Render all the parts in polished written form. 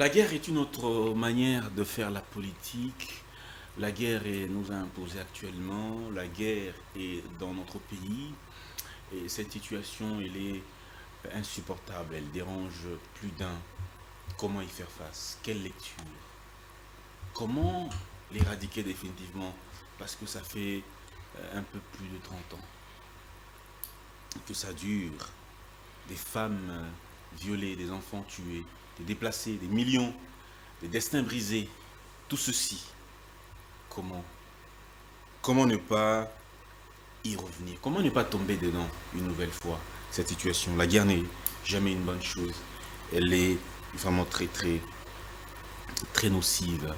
La guerre est une autre manière de faire la politique. Nous a imposé actuellement. La guerre est dans notre pays. Et cette situation, elle est insupportable. Elle dérange plus d'un. Comment y faire face? Quelle lecture? Comment l'éradiquer définitivement? Parce que ça fait un peu plus de 30 ans que ça dure. Des femmes violées, des enfants tués, des déplacés, des millions, des destins brisés. Tout ceci, comment? Comment ne pas y revenir? Comment ne pas tomber dedans une nouvelle fois, cette situation? La guerre n'est jamais une bonne chose. Elle est vraiment très, très, très nocive.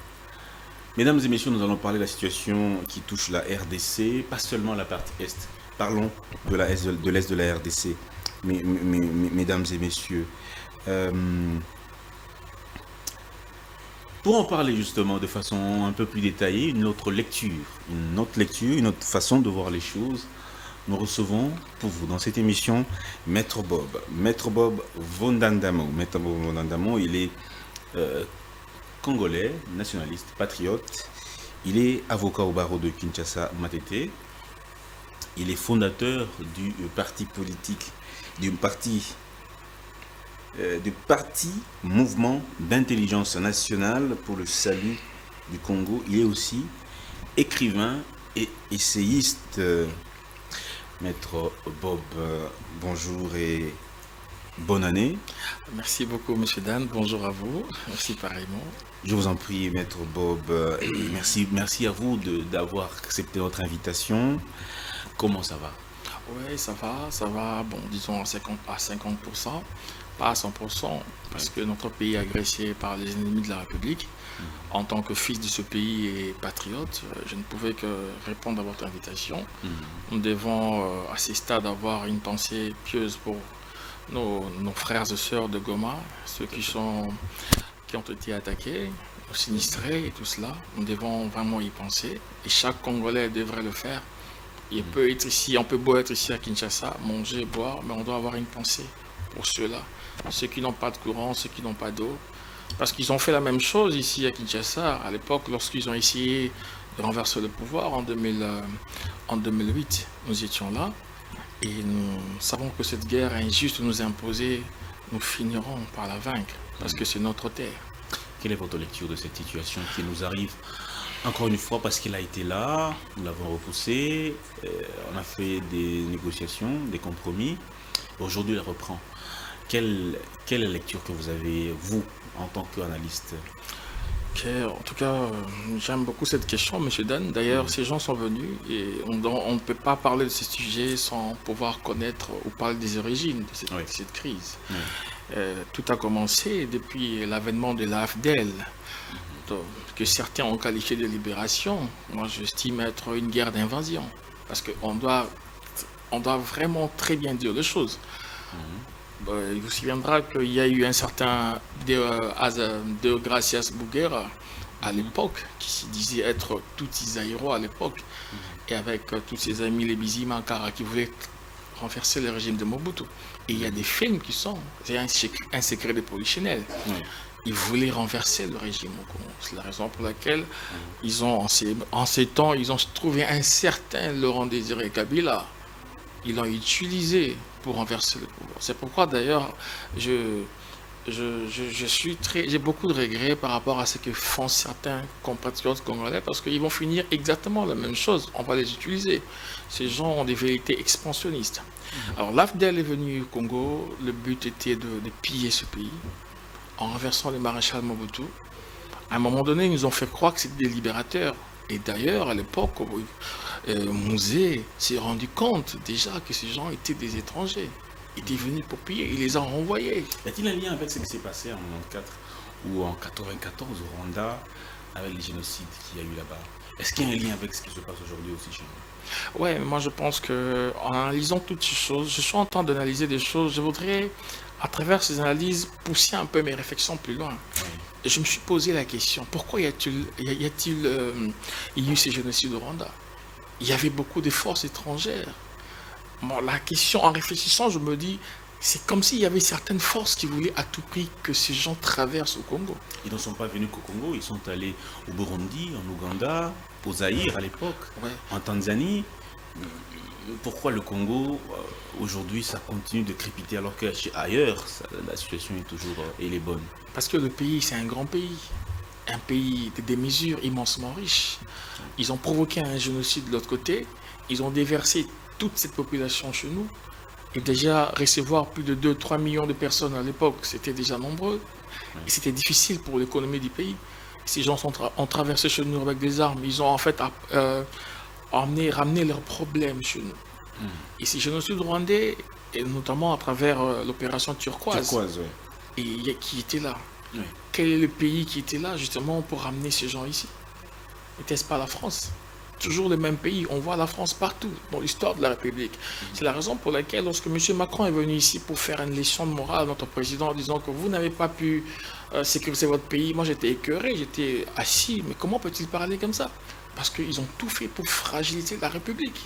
Mesdames et messieurs, nous allons parler de la situation qui touche la RDC, pas seulement la partie Est. Parlons de l'Est de la RDC, mesdames et messieurs. Pour en parler justement de façon un peu plus détaillée, une autre lecture, une autre façon de voir les choses, nous recevons pour vous dans cette émission Maître Bob Vondandamo. Maître Bob Vondandamo, il est congolais, nationaliste, patriote. Il est avocat au barreau de Kinshasa Matete. Il est fondateur du parti politique, du parti Mouvement d'intelligence nationale pour le salut du Congo. Il est aussi écrivain et essayiste. Maître Bob, bonjour et bonne année. Merci beaucoup, Monsieur Dan. Bonjour à vous. Merci pareillement. Je vous en prie, Maître Bob. Et merci à vous d'avoir accepté notre invitation. Comment ça va? Oui, ça va, bon, disons à 50%, pas à 100%, parce que notre pays est agressé par les ennemis de la République. En tant que fils de ce pays et patriote, je ne pouvais que répondre à votre invitation. Nous devons, à ces stades, avoir une pensée pieuse pour nos frères et sœurs de Goma, ceux qui ont été attaqués, sinistrés et tout cela. Nous devons vraiment y penser et chaque Congolais devrait le faire. Il peut être ici, on peut beau être ici à Kinshasa, manger, boire, mais on doit avoir une pensée pour ceux-là. Ceux qui n'ont pas de courant, ceux qui n'ont pas d'eau. Parce qu'ils ont fait la même chose ici à Kinshasa, à l'époque, lorsqu'ils ont essayé de renverser le pouvoir en 2008. Nous étions là et nous savons que cette guerre injuste nous imposée, nous finirons par la vaincre, parce que c'est notre terre. Quelle est votre lecture de cette situation qui nous arrive encore une fois parce qu'il a été là, nous l'avons repoussé, on a fait des négociations, des compromis, aujourd'hui il reprend. Quelle est la lecture que vous avez, vous, en tant qu'analyste? En tout cas, j'aime beaucoup cette question, M. Dan. D'ailleurs, ces gens sont venus et on ne peut pas parler de ces sujets sans pouvoir connaître ou parler des origines de cette crise. Tout a commencé depuis l'avènement de l'AFDEL, que certains ont qualifié de libération. Moi, j'estime être une guerre d'invasion, parce qu'on doit vraiment très bien dire les choses. Il vous souviendra qu'il y a eu un certain Deogracias Bouguera à l'époque, qui se disait être tout Isaïro à l'époque, et avec tous ses amis les Bizimankara qui voulaient renverser le régime de Mobutu. Et il y a des films qui sont, c'est un secret de polichinelle. Ils voulaient renverser le régime au Congo. C'est la raison pour laquelle ils ont, en ces temps, ils ont trouvé un certain Laurent Désiré Kabila. Ils l'ont utilisé pour renverser le pouvoir. C'est pourquoi d'ailleurs j'ai beaucoup de regrets par rapport à ce que font certains compatriotes congolais, parce qu'ils vont finir exactement la même chose. On va les utiliser. Ces gens ont des vérités expansionnistes. Alors l'AFDEL est venu au Congo. Le but était de piller ce pays en renversant le maréchal Mobutu. À un moment donné, ils nous ont fait croire que c'était des libérateurs. Et d'ailleurs, à l'époque, Mouzé s'est rendu compte déjà que ces gens étaient des étrangers, étaient venus pour piller, il les a renvoyés. Y a-t-il un lien avec ce qui s'est passé en 1994 ou en 1994 au Rwanda, avec les génocides qu'il y a eu là-bas? Est-ce qu'il y a un lien avec ce qui se passe aujourd'hui aussi chez nous? Ouais, moi je pense qu'en analysant toutes ces choses, je suis en train d'analyser des choses, je voudrais, à travers ces analyses, pousser un peu mes réflexions plus loin. Et je me suis posé la question, pourquoi y a-t-il eu ces génocides au Rwanda? Il y avait beaucoup de forces étrangères. Bon, la question, en réfléchissant, je me dis, c'est comme s'il y avait certaines forces qui voulaient à tout prix que ces gens traversent au Congo. Ils ne sont pas venus qu'au Congo, ils sont allés au Burundi, en Ouganda, au Zaïre à l'époque, Ouais. en Tanzanie. Pourquoi le Congo, aujourd'hui, ça continue de crépiter alors qu'ailleurs, la situation est toujours elle est bonne? Parce que le pays, c'est un pays de mesures immensement riches. Ils ont provoqué un génocide de l'autre côté, ils ont déversé toute cette population chez nous. Et déjà, recevoir plus de 2-3 millions de personnes à l'époque, c'était déjà nombreux. Et c'était difficile pour l'économie du pays. Ces gens ont traversé chez nous avec des armes. Ils ont en fait ramené leurs problèmes chez nous. Et ces génocides rwandais, et notamment à travers l'opération turquoise, Turquoise, oui. et qui était là. Oui. Quel est le pays qui était là justement pour ramener ces gens ici? N'était-ce pas la France? Toujours le même pays, on voit la France partout dans l'histoire de la République. C'est la raison pour laquelle lorsque M. Macron est venu ici pour faire une leçon de morale à notre président en disant que vous n'avez pas pu sécuriser votre pays, moi j'étais écœuré, j'étais assis, mais comment peut-il parler comme ça? Parce qu'ils ont tout fait pour fragiliser la République.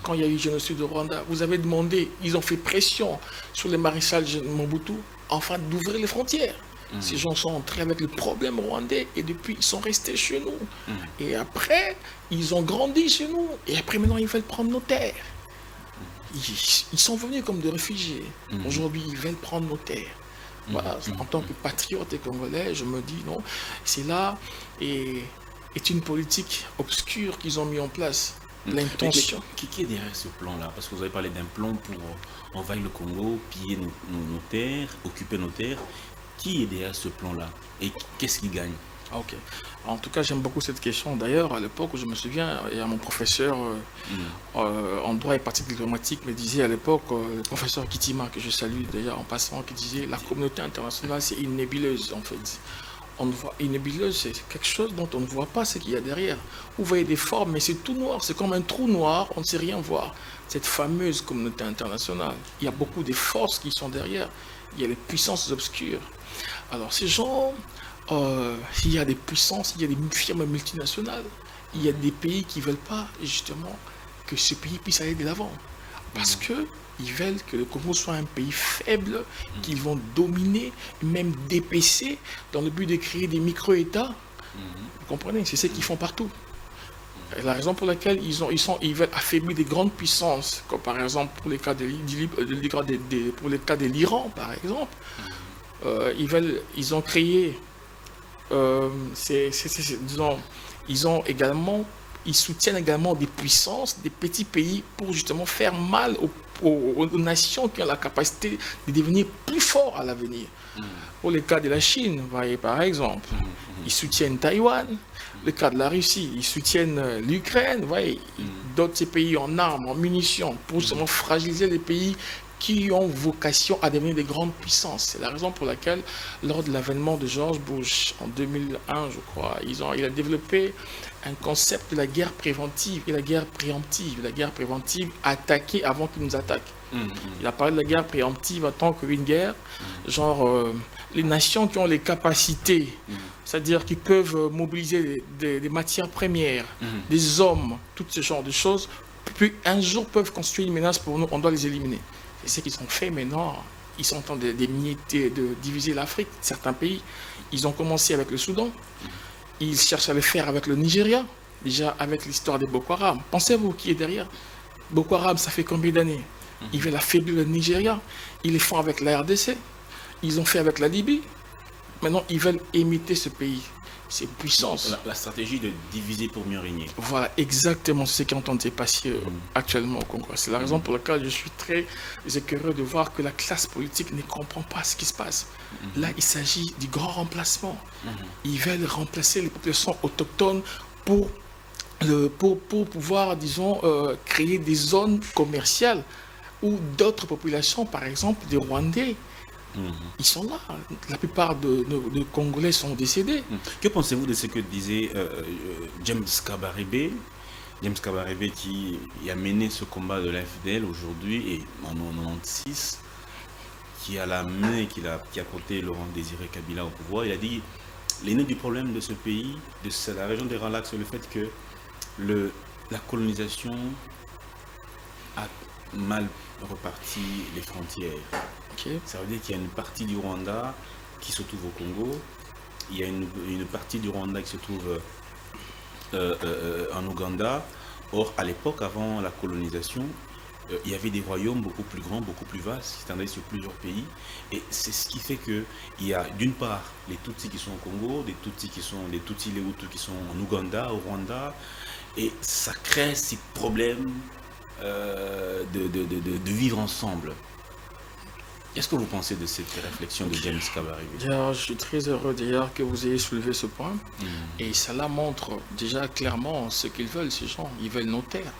Quand il y a eu le génocide au Rwanda, vous avez demandé, ils ont fait pression sur les maréchals Mobutu, afin d'ouvrir les frontières. Ces gens sont entrés avec le problème rwandais et depuis ils sont restés chez nous. Et après, ils ont grandi chez nous. Et après maintenant, ils veulent prendre nos terres. Ils sont venus comme des réfugiés. Aujourd'hui, ils veulent prendre nos terres. Voilà, en tant que patriote et congolais, je me dis non, c'est là et est une politique obscure qu'ils ont mis en place. L'intention. Qui est derrière ce plan-là? Parce que vous avez parlé d'un plan pour envahir le Congo, piller nos terres, occuper nos terres. Qui est derrière ce plan-là? Et qu'est-ce qu'il gagne? Ok. En tout cas, j'aime beaucoup cette question. D'ailleurs, à l'époque, je me souviens, il y a mon professeur en droit et pratique diplomatique me disait à l'époque, le professeur Kitima, que je salue d'ailleurs en passant, qui disait la communauté internationale, c'est une nébuleuse en fait. On voit une nébuleuse, c'est quelque chose dont on ne voit pas ce qu'il y a derrière. Vous voyez des formes, mais c'est tout noir, c'est comme un trou noir, on ne sait rien voir. Cette fameuse communauté internationale, il y a beaucoup de forces qui sont derrière, il y a les puissances obscures. Alors ces gens, il y a des puissances, il y a des firmes multinationales, il y a des pays qui ne veulent pas justement que ce pays puisse aller de l'avant. Parce qu'ils veulent que le Congo soit un pays faible, qu'ils vont dominer, même dépecer, dans le but de créer des micro-États. Vous comprenez? C'est ce qu'ils font partout. Et la raison pour laquelle ils veulent affaiblir des grandes puissances, comme par exemple pour les cas de l'Iran, par exemple. Ils ont créé, ils soutiennent également des puissances, des petits pays pour justement faire mal aux nations qui ont la capacité de devenir plus forts à l'avenir. Pour le cas de la Chine, voyez, par exemple, ils soutiennent Taïwan. Le cas de la Russie, ils soutiennent l'Ukraine, voyez, d'autres pays en armes, en munitions, pour justement fragiliser les pays qui ont vocation à devenir des grandes puissances. C'est la raison pour laquelle, lors de l'avènement de George Bush en 2001, je crois, il a développé un concept de la guerre préventive et la guerre préemptive. La guerre préventive, attaquer avant qu'ils nous attaquent. Il a parlé de la guerre préemptive en tant qu'une guerre, genre les nations qui ont les capacités, c'est-à-dire qui peuvent mobiliser des matières premières, des hommes, tout ce genre de choses, puis un jour peuvent constituer une menace pour nous, on doit les éliminer. C'est ce qu'ils ont fait maintenant. Ils sont en train de diviser l'Afrique, certains pays. Ils ont commencé avec le Soudan. Ils cherchent à le faire avec le Nigeria, déjà avec l'histoire des Boko Haram. Pensez-vous qui est derrière? Boko Haram, ça fait combien d'années? Ils veulent affaiblir le Nigeria. Ils le font avec la RDC. Ils ont fait avec la Libye. Maintenant, ils veulent imiter ce pays. Ces puissances. La stratégie de diviser pour mieux régner. Voilà, exactement ce qui est en train de se passer actuellement au Congo. C'est la raison pour laquelle je suis très écœuré de voir que la classe politique ne comprend pas ce qui se passe. Là, il s'agit du grand remplacement. Ils veulent remplacer les populations autochtones pour pouvoir, disons, créer des zones commerciales où d'autres populations, par exemple des Rwandais, ils sont là. La plupart de Congolais sont décédés. Que pensez-vous de ce que disait James Kabarebe? James Kabarebe qui a mené ce combat de l'AFDL aujourd'hui et en 1996, qui a la main, qui a porté Laurent Désiré Kabila au pouvoir. Il a dit l'aîné du problème de ce pays, de la région des Grands Lacs, c'est le fait que la colonisation a mal reparti les frontières. Ok. Ça veut dire qu'il y a une partie du Rwanda qui se trouve au Congo, il y a une partie du Rwanda qui se trouve en Ouganda. Or, à l'époque, avant la colonisation, il y avait des royaumes beaucoup plus grands, beaucoup plus vastes, qui s'étendaient sur plusieurs pays. Et c'est ce qui fait qu'il y a d'une part les Tutsis qui sont au Congo, des Tutsis les Tutsis, les Hutus qui sont en Ouganda, au Rwanda. Et ça crée ces problèmes de vivre ensemble. Qu'est-ce que vous pensez de cette réflexion de James Kabari? Déjà, je suis très heureux d'ailleurs que vous ayez soulevé ce point. Et cela montre déjà clairement ce qu'ils veulent, ces gens. Ils veulent nos terres.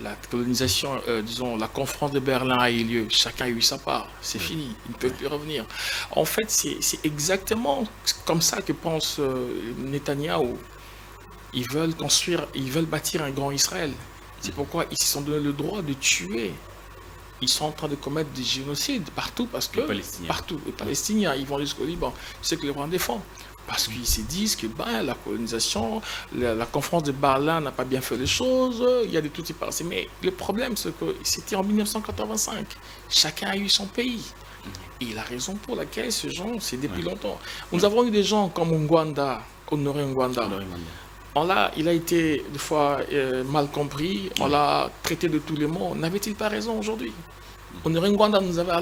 La colonisation, disons, la conférence de Berlin a eu lieu. Chacun a eu sa part. C'est fini. Ils ne peuvent plus revenir. En fait, c'est exactement comme ça que pense Netanyahou. Ils veulent bâtir un grand Israël. C'est pourquoi ils se sont donné le droit de tuer. Ils sont en train de commettre des génocides partout parce que partout les Palestiniens, ils vont jusqu'au Liban. C'est ce que les Rwandais font. Parce qu'ils se disent que la colonisation, la conférence de Berlin n'a pas bien fait les choses, il y a des tout types passés. Mais le problème, c'est que c'était en 1985. Chacun a eu son pays. Et la raison pour laquelle ces gens, c'est depuis longtemps. Nous avons eu des gens comme Ngwanda, Honoré Ngwanda. Il a été des fois mal compris, on l'a traité de tous les mots. N'avait-il pas raison aujourd'hui? Honoré Ngwanda nous avait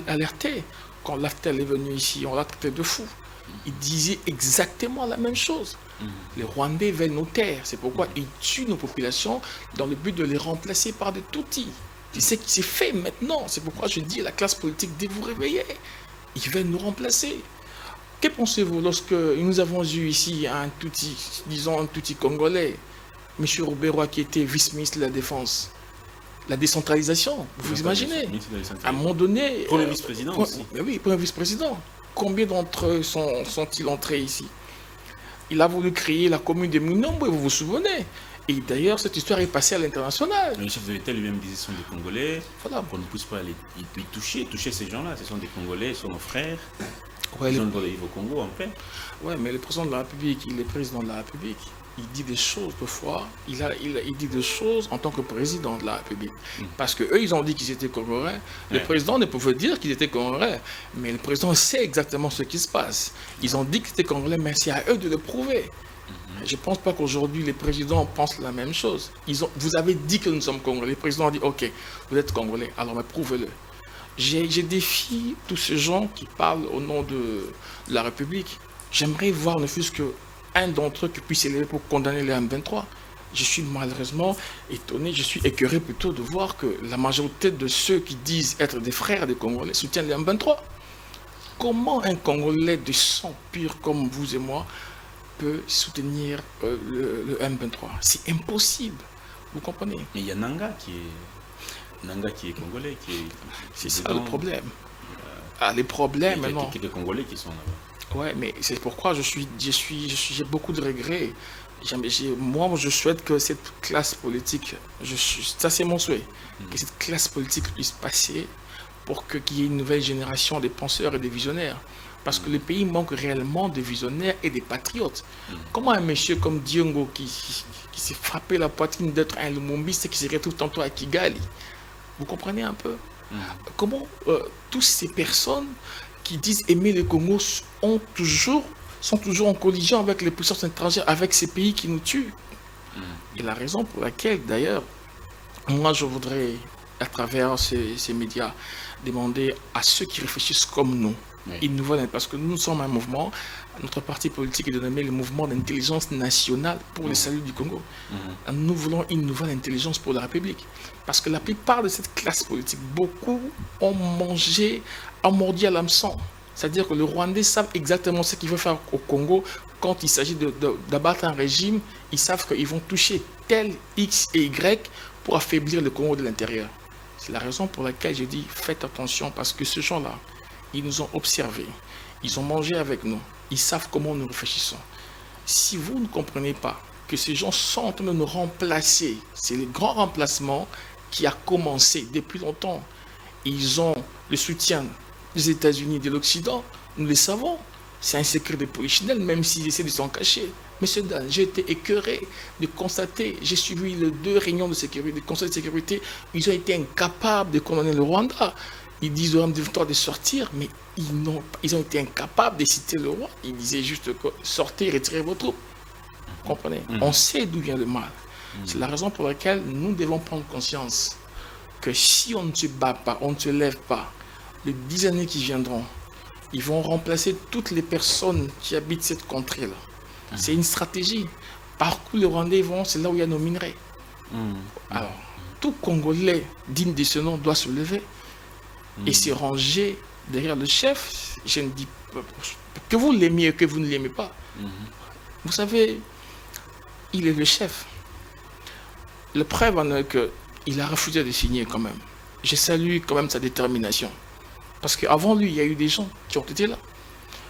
alerté quand Laftel est venu ici, on l'a traité de fou. Il disait exactement la même chose. Les Rwandais veulent nos terres, c'est pourquoi ils tuent nos populations dans le but de les remplacer par des Tutsis. C'est ce qui s'est fait maintenant, c'est pourquoi je dis à la classe politique de vous réveiller. Ils veulent nous remplacer. Que pensez-vous lorsque nous avons eu ici un Tutsi, disons un Tutsi congolais, M. Roberoi qui était vice-ministre de la Défense? La décentralisation, vous imaginez? À un moment donné... Pour le vice-président aussi. Oui, pour un vice-président. Combien d'entre eux sont-ils entrés ici? Il a voulu créer la commune de Minombo, vous vous souvenez? Et d'ailleurs, cette histoire est passée à l'international. Le chef de l'État lui-même disait que ce sont des Congolais. Voilà. Qu'on ne puisse pas les toucher ces gens-là. Ce sont des Congolais, ce sont nos frères. Ouais, ils ont le droit de vivre au Congo en paix. Oui, mais le président de la République, il est président de la République. Il dit des choses parfois. Il dit des choses en tant que président de la République. Parce qu'eux, ils ont dit qu'ils étaient Congolais. Le président ne pouvait dire qu'ils étaient Congolais. Mais le président sait exactement ce qui se passe. Ils ont dit qu'ils étaient Congolais, mais c'est à eux de le prouver. Je ne pense pas qu'aujourd'hui les présidents pensent la même chose. Vous avez dit que nous sommes Congolais. Le président a dit, ok, vous êtes Congolais, alors mais prouvez-le. Je défie tous ces gens qui parlent au nom de la République. J'aimerais voir ne fût-ce qu'un d'entre eux qui puisse s'élever pour condamner les M23. Je suis malheureusement étonné, je suis écœuré plutôt de voir que la majorité de ceux qui disent être des frères des Congolais soutiennent les M23. Comment un Congolais de sang pur comme vous et moi peut soutenir le M23? C'est impossible, vous comprenez? Mais il y a Nanga qui est congolais, c'est ça le problème. Les problèmes maintenant. Il y a des Congolais qui sont là-bas. Ouais, mais c'est pourquoi j'ai beaucoup de regrets. Moi, je souhaite que cette classe politique, ça c'est mon souhait, que cette classe politique puisse passer pour qu'il y ait une nouvelle génération des penseurs et des visionnaires. Parce que le pays manque réellement de visionnaires et des patriotes. Comment un monsieur comme Diongo qui s'est frappé la poitrine d'être un Lumumbiste et qui se retrouve tantôt à Kigali? Vous comprenez un peu? Comment toutes ces personnes qui disent aimer le Congo sont toujours en collision avec les puissances étrangères, avec ces pays qui nous tuent? Et la raison pour laquelle, d'ailleurs, moi je voudrais, à travers ces médias, demander à ceux qui réfléchissent comme nous, parce que nous sommes un mouvement, notre parti politique est dénommé le mouvement d'intelligence nationale pour le salut du Congo. Nous voulons une nouvelle intelligence pour la République. Parce que la plupart de cette classe politique, beaucoup ont mordu à l'hameçon. C'est-à-dire que les Rwandais savent exactement ce qu'ils veulent faire au Congo quand il s'agit d'abattre un régime. Ils savent qu'ils vont toucher tel X et Y pour affaiblir le Congo de l'intérieur. C'est la raison pour laquelle je dis faites attention parce que ces gens-là, ils nous ont observés, ils ont mangé avec nous, ils savent comment nous réfléchissons. Si vous ne comprenez pas que ces gens sont en train de nous remplacer, c'est le grand remplacement qui a commencé depuis longtemps. Ils ont le soutien des États-Unis et de l'Occident, nous le savons. C'est un secret de polichinelle, même s'ils essaient de s'en cacher. Monsieur Dan, j'ai été écœuré de constater, j'ai suivi les 2 réunions de sécurité, des conseils de sécurité, ils ont été incapables de condamner le Rwanda. Ils disent au M23 de sortir, mais ils ont été incapables de citer le roi. Ils disaient juste que sortez, retirez vos troupes. Vous comprenez? On sait d'où vient le mal. C'est la raison pour laquelle nous devons prendre conscience que si on ne se bat pas, on ne se lève pas, les 10 années qui viendront, ils vont remplacer toutes les personnes qui habitent cette contrée-là. C'est une stratégie. Partout les Rwandais vont, c'est là où il y a nos minerais. Alors, tout Congolais digne de ce nom doit se lever et se ranger derrière le chef. Je ne dis pas que vous l'aimiez ou que vous ne l'aimez pas. Vous savez, il est le chef. La preuve en est qu'il a refusé de signer quand même. Je salue quand même sa détermination. Parce qu'avant lui, il y a eu des gens qui ont été là.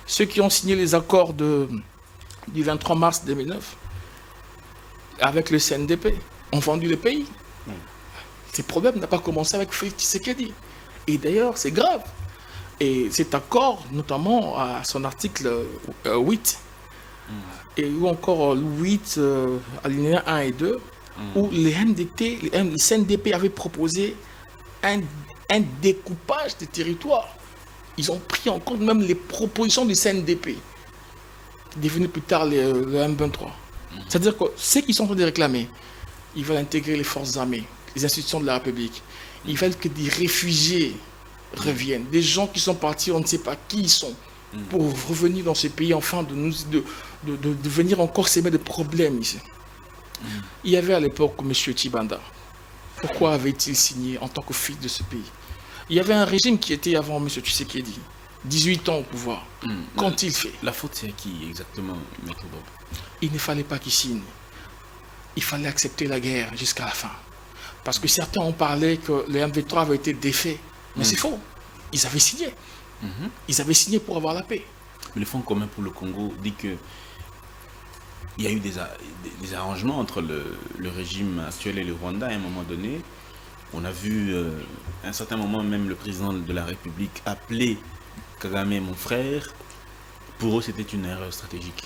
Ceux qui ont signé les accords du 23 mars 2009 avec le CNDP ont vendu le pays. Ce problème n'a pas commencé avec Félix Tshisekedi. Et d'ailleurs, c'est grave. Et cet accord, notamment à son article 8, et ou encore 8, alinéa 1 et 2, où les MDT, les CNDP avaient proposé un découpage des territoires. Ils ont pris en compte même les propositions du CNDP, devenu plus tard le M23. C'est-à-dire que ceux qui sont en train de réclamer, ils veulent intégrer les forces armées, les institutions de la République. Ils veulent que des réfugiés reviennent, des gens qui sont partis, on ne sait pas qui ils sont, pour revenir dans ce pays, enfin de venir encore s'aimer de problèmes ici. Il y avait à l'époque M. Tshibanda. Pourquoi avait-il signé en tant que fils de ce pays? Il y avait un régime qui était avant M. Tshisekedi, 18 ans au pouvoir. Qu'ont-ils fait? La faute, c'est à qui exactement, Maître Bob? Il ne fallait pas qu'il signe. Il fallait accepter la guerre jusqu'à la fin. Parce que certains ont parlé que le M23 avait été défait. Mais c'est faux. Ils avaient signé. Ils avaient signé pour avoir la paix. Mais le Fonds commun pour le Congo dit que il y a eu des arrangements entre le régime actuel et le Rwanda à un moment donné. On a vu à un certain moment même le président de la République appeler Kagame mon frère. Pour eux, c'était une erreur stratégique.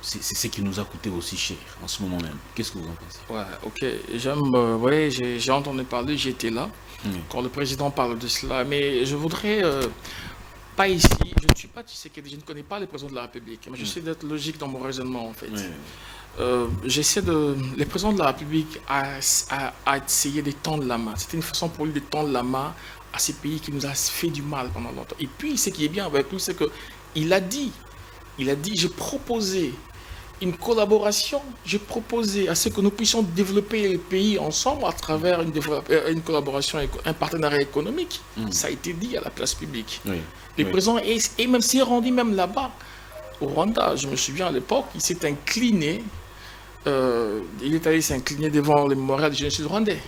C'est ce qui nous a coûté aussi cher en ce moment même. Qu'est-ce que vous en pensez? Ouais, ok. Ouais, j'ai entendu parler, j'étais là quand le président parle de cela. Mais je voudrais, pas ici, je ne suis pas Tshisekedi, je ne connais pas le président de la République. Mais j'essaie d'être logique dans mon raisonnement en fait. Le président de la République a essayé de tendre la main. C'était une façon pour lui de tendre la main à ces pays qui nous a fait du mal pendant longtemps. Et puis, ce qui est bien avec lui, c'est qu'il a dit, j'ai proposé une collaboration, j'ai proposé à ce que nous puissions développer le pays ensemble à travers une collaboration, un partenariat économique. Ça a été dit à la place publique. Le président et même s'est rendu même là-bas, au Rwanda, je me souviens à l'époque, il s'est incliné, il est allé s'incliner devant le mémorial du génocide rwandais.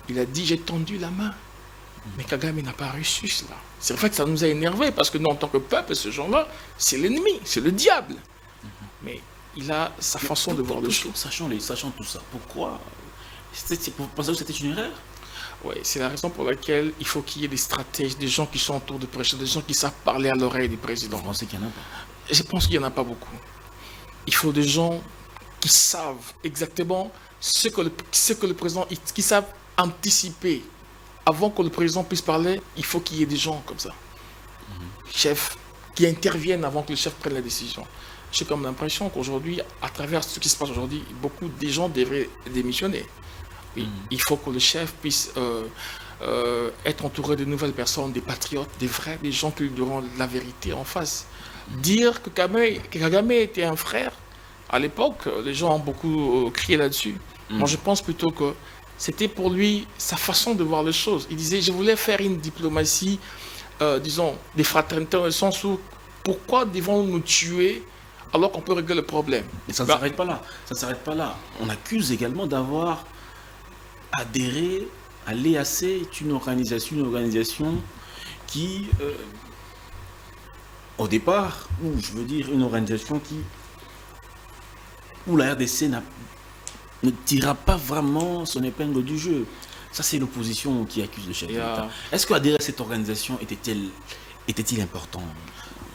Il a dit, j'ai tendu la main. Mais Kagame n'a pas reçu cela. C'est vrai que ça nous a énervés, parce que nous, en tant que peuple, ce genre-là, c'est l'ennemi, c'est le diable. Mais il a sa façon de voir les choses. Sachant tout ça, pourquoi? Vous pensez que c'était une erreur? Oui, c'est la raison pour laquelle il faut qu'il y ait des stratèges, des gens qui sont autour du président, des gens qui savent parler à l'oreille du président. Vous pensez qu'il n'y en a pas? Je pense qu'il n'y en a pas beaucoup. Il faut des gens qui savent exactement ce que le président, qui savent anticiper. Avant que le président puisse parler, il faut qu'il y ait des gens comme ça. Chefs qui interviennent avant que le chef prenne la décision. J'ai comme l'impression qu'aujourd'hui, à travers ce qui se passe aujourd'hui, beaucoup de gens devraient démissionner. Oui, il faut que le chef puisse être entouré de nouvelles personnes, des patriotes, des gens qui lui diront la vérité en face. Dire que Kagame était un frère, à l'époque, les gens ont beaucoup crié là-dessus. Moi, je pense plutôt que c'était pour lui sa façon de voir les choses. Il disait, je voulais faire une diplomatie, disons, des fraternités, dans le sens où, pourquoi devons-nous nous tuer alors qu'on peut régler le problème? Mais ça ne s'arrête pas là. Ça ne s'arrête pas là. On accuse également d'avoir adhéré à l'EAC, une organisation qui, au départ, une organisation où la RDC ne tirera pas vraiment son épingle du jeu. Ça, c'est l'opposition qui accuse le chef de l'État. Est-ce qu'adhérer à cette organisation était-il important?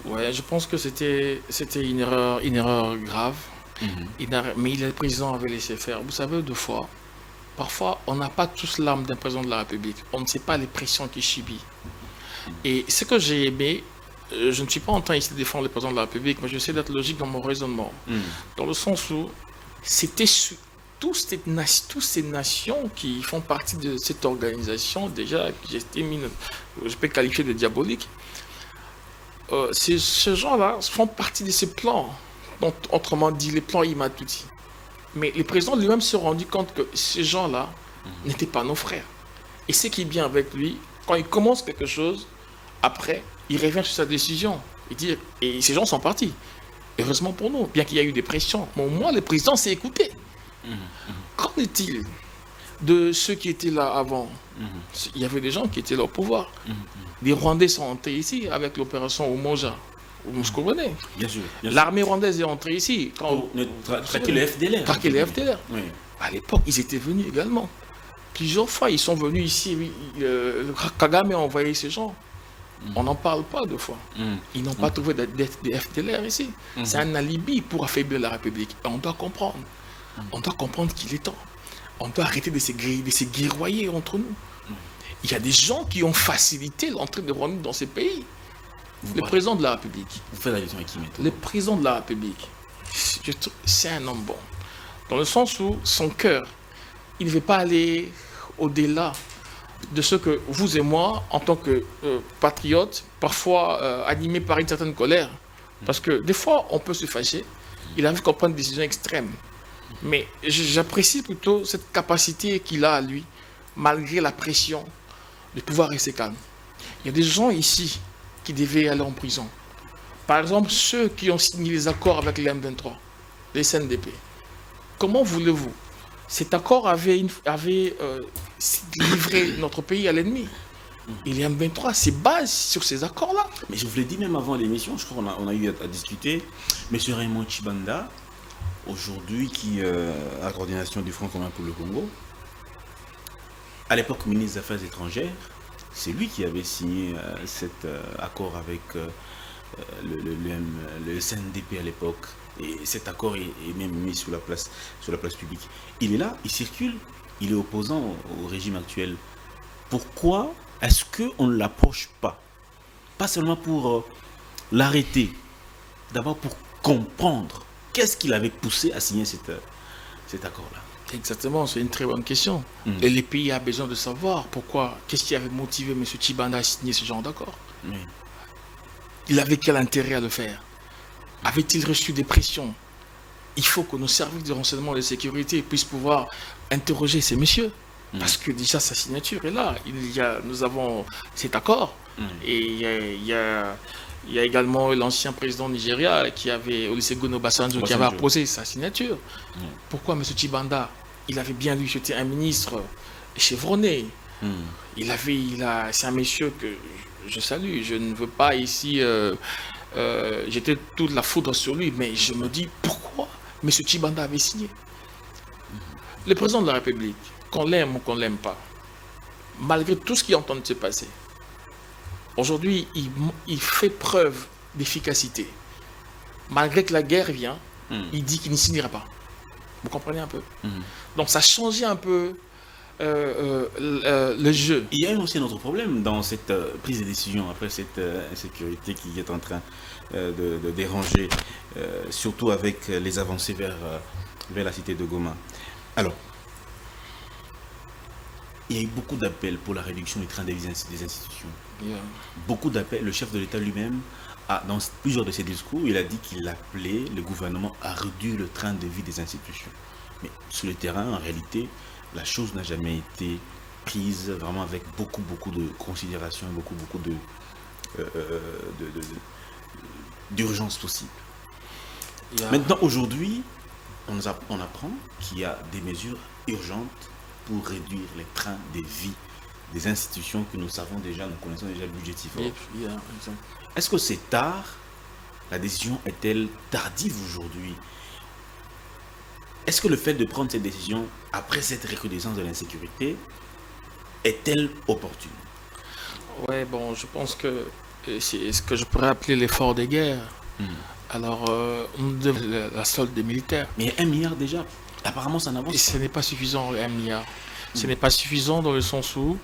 Ouais, je pense que c'était une erreur grave. Mais le président avait laissé faire. Vous savez, parfois, on n'a pas tous l'âme d'un président de la République. On ne sait pas les pressions qu'il subit. Et ce que j'ai aimé, je ne suis pas en train ici de défendre le président de la République, mais j'essaie d'être logique dans mon raisonnement. Dans le sens où c'était toutes ces nations qui font partie de cette organisation, déjà, je peux qualifier de diabolique. Ces gens-là font partie de ces plans, donc, autrement dit, les plans Imatuti. Mais le président lui-même se rendu compte que ces gens-là n'étaient pas nos frères. Et ce qui est bien avec lui, quand il commence quelque chose, après, il revient sur sa décision. Et ces gens sont partis. Heureusement pour nous, bien qu'il y ait eu des pressions. Mais au moins, le président s'est écouté. Qu'en est-il de ceux qui étaient là avant? Il y avait des gens qui étaient là au pouvoir. Les Rwandais sont entrés ici avec l'opération Umoja. Vous me comprenez? Bien sûr. L'armée rwandaise est entrée ici. Pour traquer le FDLR. Traquer les FDLR. Oui. À l'époque, ils étaient venus également. Plusieurs fois, ils sont venus ici. Kagame a envoyé ces gens. On n'en parle pas deux fois. Ils n'ont pas trouvé des FDLR ici. C'est un alibi pour affaiblir la République. Et on doit comprendre. On doit comprendre qu'il est temps. On doit arrêter de se guerroyer entre nous. Il y a des gens qui ont facilité l'entrée de Rwanda dans ces pays. Le président de la République. Vous faites la gestion avec qui maintenant? Le président de la République, c'est un homme bon. Dans le sens où son cœur, il ne veut pas aller au-delà de ce que vous et moi, en tant que patriotes, parfois animés par une certaine colère. Parce que des fois, on peut se fâcher. Il arrive qu'on prenne des décisions extrêmes. Mais j'apprécie plutôt cette capacité qu'il a à lui, malgré la pression, de pouvoir rester calme. Il y a des gens ici qui devaient aller en prison. Par exemple, ceux qui ont signé les accords avec les M23, les CNDP. Comment voulez-vous? Cet accord avait livré notre pays à l'ennemi. Et les M23 se basent sur ces accords-là. Mais je vous l'ai dit même avant l'émission, je crois qu'on a eu à discuter. M. Raymond Tshibanda, aujourd'hui, qui a la coordination du Front commun pour le Congo, à l'époque ministre des Affaires étrangères, c'est lui qui avait signé cet accord avec le CNDP à l'époque. Et cet accord est même mis sur la place publique. Il est là, il circule, il est opposant au régime actuel. Pourquoi est-ce qu'on ne l'approche pas? Pas seulement pour l'arrêter, d'abord pour comprendre qu'est-ce qui l'avait poussé à signer cet accord-là. Exactement, c'est une très bonne question. Et le pays a besoin de savoir pourquoi, qu'est-ce qui avait motivé M. Tshibanda à signer ce genre d'accord. Il avait quel intérêt à le faire? Avait-il reçu des pressions? Il faut que nos services de renseignement et de sécurité puissent pouvoir interroger ces messieurs. Parce que déjà sa signature est là. Nous avons cet accord. Et il y a également l'ancien président Nigeria Olusegun Obasanjo, qui avait apposé sa signature. Pourquoi M. Tshibanda? Il avait bien lu, c'était un ministre chevronné. C'est un monsieur que je salue. Je ne veux pas ici jeter toute la foudre sur lui, mais je me dis pourquoi M. Tshibanda avait signé. Le président de la République, qu'on l'aime ou qu'on ne l'aime pas, malgré tout ce qui est en train de se passer, aujourd'hui, il fait preuve d'efficacité. Malgré que la guerre vient, il dit qu'il ne signera pas. Vous comprenez un peu? Donc ça a changé un peu le jeu. Il y a aussi un autre problème dans cette prise de décision après cette insécurité qui est en train de déranger, surtout avec les avancées vers la cité de Goma. Alors, il y a eu beaucoup d'appels pour la réduction du train de vie des institutions. Beaucoup d'appels. Le chef de l'État lui-même, dans plusieurs de ses discours, il a dit qu'il appelait le gouvernement à réduire le train de vie des institutions. Mais sur le terrain, en réalité, la chose n'a jamais été prise vraiment avec beaucoup de considération, beaucoup d'urgence possible. Maintenant, aujourd'hui, on apprend qu'il y a des mesures urgentes pour réduire les trains de vie des institutions que nous connaissons déjà budgétivement. Est-ce que c'est tard? La décision est-elle tardive aujourd'hui? Est-ce que le fait de prendre cette décision après cette recrudescence de l'insécurité est-elle opportune? Ouais, bon, je pense que c'est ce que je pourrais appeler l'effort des guerres. Hmm. Alors, on devait la solde des militaires. Mais 1 milliard déjà, apparemment ça n'avance Et pas. ce n'est pas suffisant, les 1 milliard. Ce n'est pas suffisant dans le sens où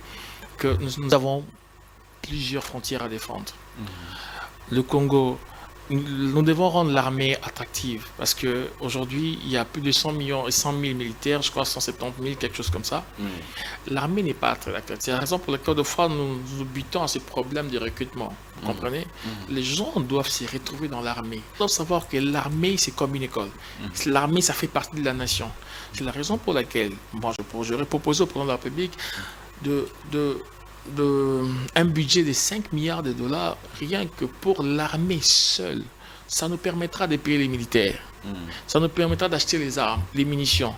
que nous avons plusieurs frontières à défendre. Le Congo, nous devons rendre l'armée attractive parce qu'aujourd'hui, il y a plus de 100 millions et 100 000 militaires, je crois 170 000, quelque chose comme ça. L'armée n'est pas très attractive. C'est la raison pour laquelle, de fois, nous butons à ces problèmes de recrutement. Vous comprenez? Les gens doivent se retrouver dans l'armée. Ils doivent savoir que l'armée, c'est comme une école. L'armée, ça fait partie de la nation. C'est la raison pour laquelle, moi, j'aurais proposé au président de la République un budget de 5 milliards de dollars rien que pour l'armée seule. Ça nous permettra de payer les militaires. Ça nous permettra d'acheter les armes, les munitions.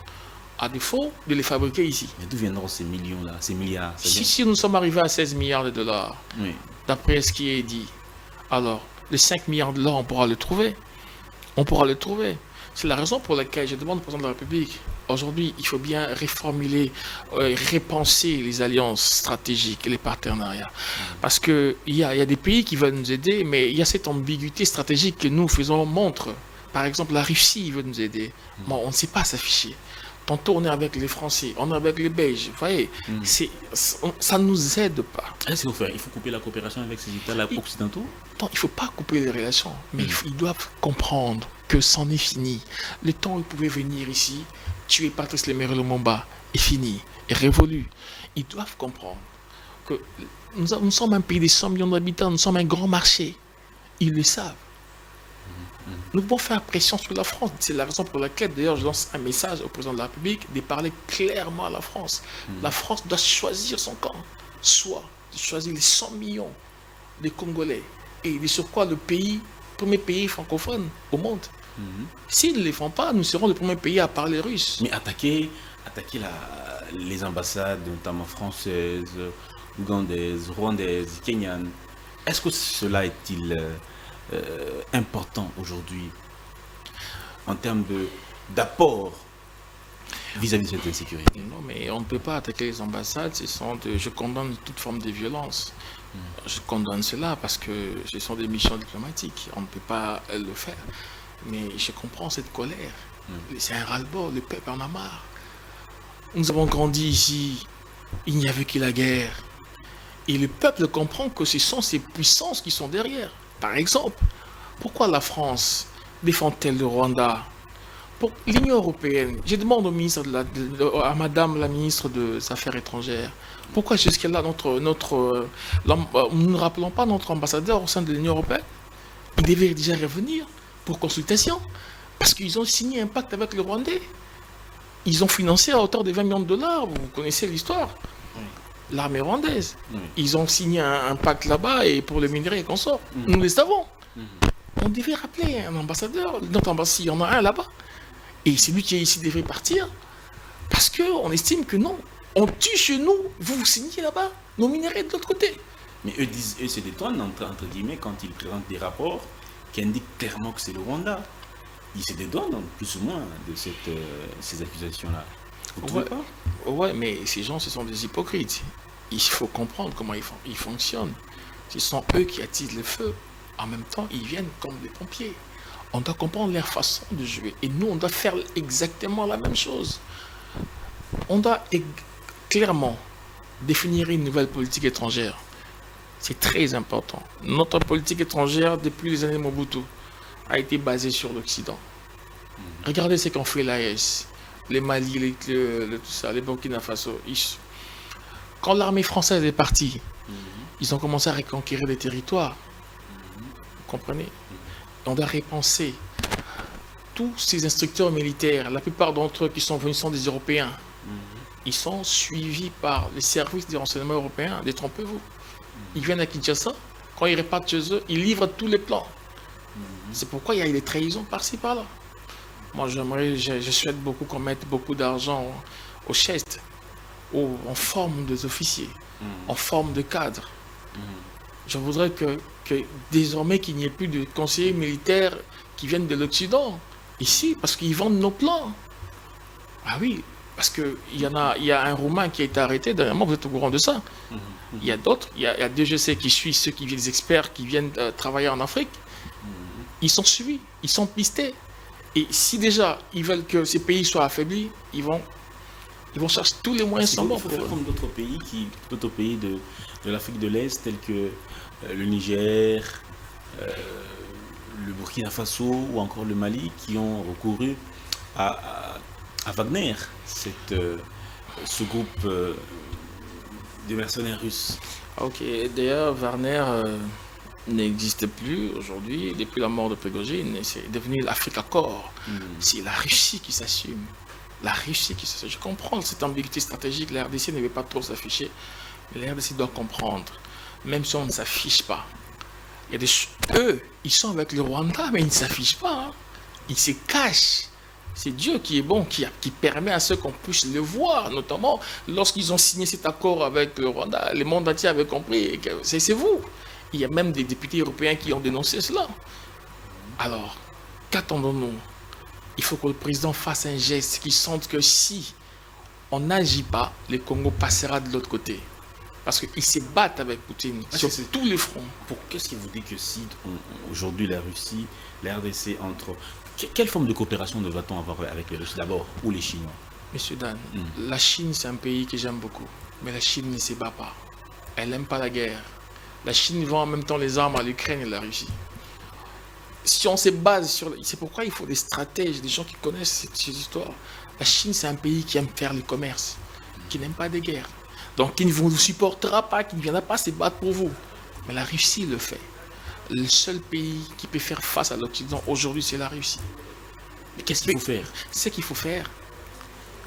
À défaut de les fabriquer ici. Mais d'où viendront ces millions-là, ces milliards? Si nous sommes arrivés à 16 milliards de dollars, Oui. d'après ce qui est dit, alors les 5 milliards de dollars, on pourra le trouver. On pourra le trouver. C'est la raison pour laquelle je demande au président de la République, aujourd'hui, il faut bien reformuler, repenser les alliances stratégiques et les partenariats. Parce qu'il y a des pays qui veulent nous aider, mais il y a cette ambiguïté stratégique que nous faisons montre. Par exemple, la Russie veut nous aider. Bon, on ne sait pas s'afficher. Tantôt, on est avec les Français, on est avec les Belges. Vous voyez, ça ne nous aide pas. Qu'est-ce qu'il faut faire? Il faut couper la coopération avec ces États-là occidentaux? Non, il ne faut pas couper les relations, mais ils doivent comprendre que c'en est fini. Le temps où ils pouvaient venir ici, tuer Patrice Léméré Lumumba est fini, est révolu. Ils doivent comprendre que nous sommes un pays de 100 millions d'habitants, nous sommes un grand marché. Ils le savent. Nous devons faire pression sur la France. C'est la raison pour laquelle, d'ailleurs, je lance un message au président de la République de parler clairement à la France. La France doit choisir son camp, soit de choisir les 100 millions de Congolais et de sur quoi le premier pays francophone au monde. S'ils ne les font pas, nous serons le premier pays à parler russe. Mais attaquer les ambassades, notamment françaises, ougandaises, rwandaises, kenyanes, est-ce que cela est-il important aujourd'hui en termes d'apport vis-à-vis de cette insécurité? Non, mais on ne peut pas attaquer les ambassades. Je condamne toute forme de violence. Je condamne cela parce que ce sont des missions diplomatiques. On ne peut pas le faire. Mais je comprends cette colère. C'est un ras-le-bol. Le peuple en a marre. Nous avons grandi ici. Il n'y avait que la guerre. Et le peuple comprend que ce sont ces puissances qui sont derrière. Par exemple, pourquoi la France défend-elle le Rwanda? Pour l'Union européenne, je demande au ministre à Madame la ministre des Affaires étrangères, pourquoi jusque-là nous ne rappelons pas notre ambassadeur au sein de l'Union européenne? Il devait déjà revenir pour consultation, parce qu'ils ont signé un pacte avec le Rwandais. Ils ont financé à hauteur de 20 millions de dollars, vous connaissez l'histoire. L'armée rwandaise. Ils ont signé un pacte là-bas et pour le minerai et consorts. Nous les savons. On devait rappeler un ambassadeur, notre ambassadeur, il y en a un là-bas. Et c'est lui qui est ici devait partir. Parce qu'on estime que non. On tue chez nous, vous signez là-bas, nos minerais de l'autre côté. Mais eux se détournent entre guillemets quand ils présentent des rapports qui indiquent clairement que c'est le Rwanda. Ils se détournent plus ou moins de ces accusations-là. Ouais, mais ces gens, ce sont des hypocrites. Il faut comprendre comment ils fonctionnent. Ce sont eux qui attisent le feu. En même temps, ils viennent comme des pompiers. On doit comprendre leur façon de jouer. Et nous, on doit faire exactement la même chose. On doit clairement définir une nouvelle politique étrangère. C'est très important. Notre politique étrangère, depuis les années Mobutu, a été basée sur l'Occident. Regardez ce qu'ont fait l'AES. Les Mali, tout ça, les Burkina Faso. Quand l'armée française est partie, ils ont commencé à reconquérir des territoires. Vous comprenez? On doit repenser. Tous ces instructeurs militaires, la plupart d'entre eux qui sont venus sont des Européens. Ils sont suivis par les services de renseignement européens. Détrompez-vous. Ils viennent à Kinshasa. Quand ils repartent chez eux, ils livrent tous les plans. C'est pourquoi il y a des trahisons par-ci, par-là. Moi, je souhaite beaucoup qu'on mette beaucoup d'argent au chest, en forme des officiers, en forme de cadres. Je voudrais que désormais qu'il n'y ait plus de conseillers militaires qui viennent de l'Occident, ici, parce qu'ils vendent nos plans. Ah oui, parce qu'il y a un Roumain qui a été arrêté, dernièrement, vous êtes au courant de ça. Il y a d'autres, il y a DGC qui suit ceux qui viennent, les experts qui viennent travailler en Afrique. Ils sont suivis, ils sont pistés. Et si déjà ils veulent que ces pays soient affaiblis, ils vont chercher tous les moyens sans Il faut faire comme d'autres pays de l'Afrique de l'Est, tels que le Niger, le Burkina Faso ou encore le Mali, qui ont recouru à Wagner, ce groupe de mercenaires russes. Ok, d'ailleurs, Wagner n'existe plus aujourd'hui, depuis la mort de Prigojine, c'est devenu l'Afrique Accord. C'est la Russie qui s'assume. La Russie qui s'assume. Je comprends cette ambiguïté stratégique, la RDC ne veut pas trop s'afficher, mais la RDC doit comprendre, même si on ne s'affiche pas. Il y a eux, ils sont avec le Rwanda, mais ils ne s'affichent pas. Hein. Ils se cachent. C'est Dieu qui est bon, qui permet à ceux qu'on puisse le voir, notamment lorsqu'ils ont signé cet accord avec le Rwanda. Le monde entier avait compris que c'est vous. Il y a même des députés européens qui ont dénoncé cela. Alors, qu'attendons-nous? Il faut que le président fasse un geste qui sente que si on n'agit pas, le Congo passera de l'autre côté. Parce qu'ils se battent avec Poutine sur tous les fronts. Qu'est-ce qui vous dit que si aujourd'hui la Russie, la RDC entre... Quelle forme de coopération devra-t-on avoir avec les Russes d'abord ou les Chinois? Monsieur Dan, la Chine c'est un pays que j'aime beaucoup. Mais la Chine ne se bat pas. Elle n'aime pas la guerre. La Chine vend en même temps les armes à l'Ukraine et à la Russie. Si on se base sur... C'est pourquoi il faut des stratèges, des gens qui connaissent cette histoire. La Chine c'est un pays qui aime faire le commerce, qui n'aime pas des guerres. Donc, qui ne vous supportera pas, qui ne viendra pas se battre pour vous. Mais la Russie le fait. Le seul pays qui peut faire face à l'Occident aujourd'hui, c'est la Russie. Mais qu'est-ce qu'il faut faire? Ce qu'il faut faire,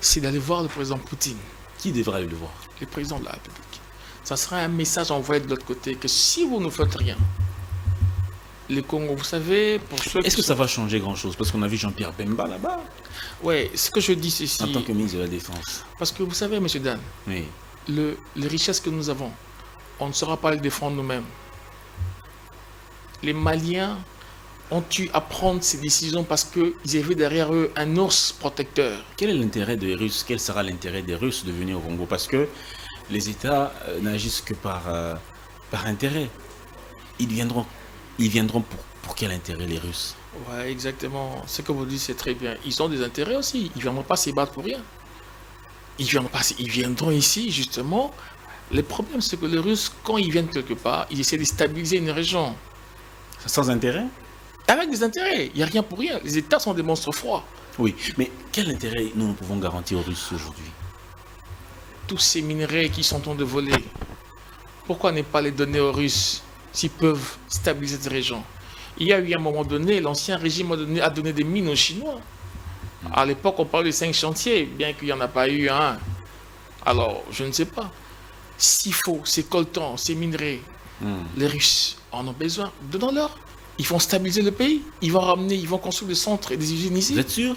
c'est d'aller voir le président Poutine. Qui devra aller le voir? Le président de la République. Ça sera un message envoyé de l'autre côté que si vous ne faites rien, le Congo, vous savez, pour ceux Est-ce que ça va changer grand-chose? Parce qu'on a vu Jean-Pierre Bemba là-bas. Oui, ce que je dis, c'est si... En tant que ministre de la Défense. Parce que vous savez, M. Dan, oui. Les richesses que nous avons, on ne saura pas les défendre nous-mêmes. Les Maliens ont eu à prendre ces décisions parce qu'ils avaient derrière eux un ours protecteur. Quel est l'intérêt des Russes? Quel sera l'intérêt des Russes de venir au Congo? Parce que les États n'agissent que par intérêt. Ils viendront pour quel intérêt, les Russes? Oui, exactement. Ce que vous dites, c'est très bien. Ils ont des intérêts aussi. Ils ne viendront pas se battre pour rien. Ils viendront ici, justement. Le problème, c'est que les Russes, quand ils viennent quelque part, ils essaient de stabiliser une région. Sans intérêt? Avec des intérêts. Il n'y a rien pour rien. Les États sont des monstres froids. Oui, mais quel intérêt nous pouvons garantir aux Russes aujourd'hui? Tous ces minerais qui sont en train de voler, pourquoi ne pas les donner aux Russes s'ils peuvent stabiliser cette région? Il y a eu un moment donné, l'ancien régime a donné des mines aux Chinois. À l'époque, on parlait de 5 chantiers, bien qu'il n'y en a pas eu un. Alors, je ne sais pas. S'il faut ces coltans, ces minerais, les Russes en ont besoin, donnons-leur. Ils vont stabiliser le pays. Ils vont construire des centres et des usines ici. Vous êtes sûr?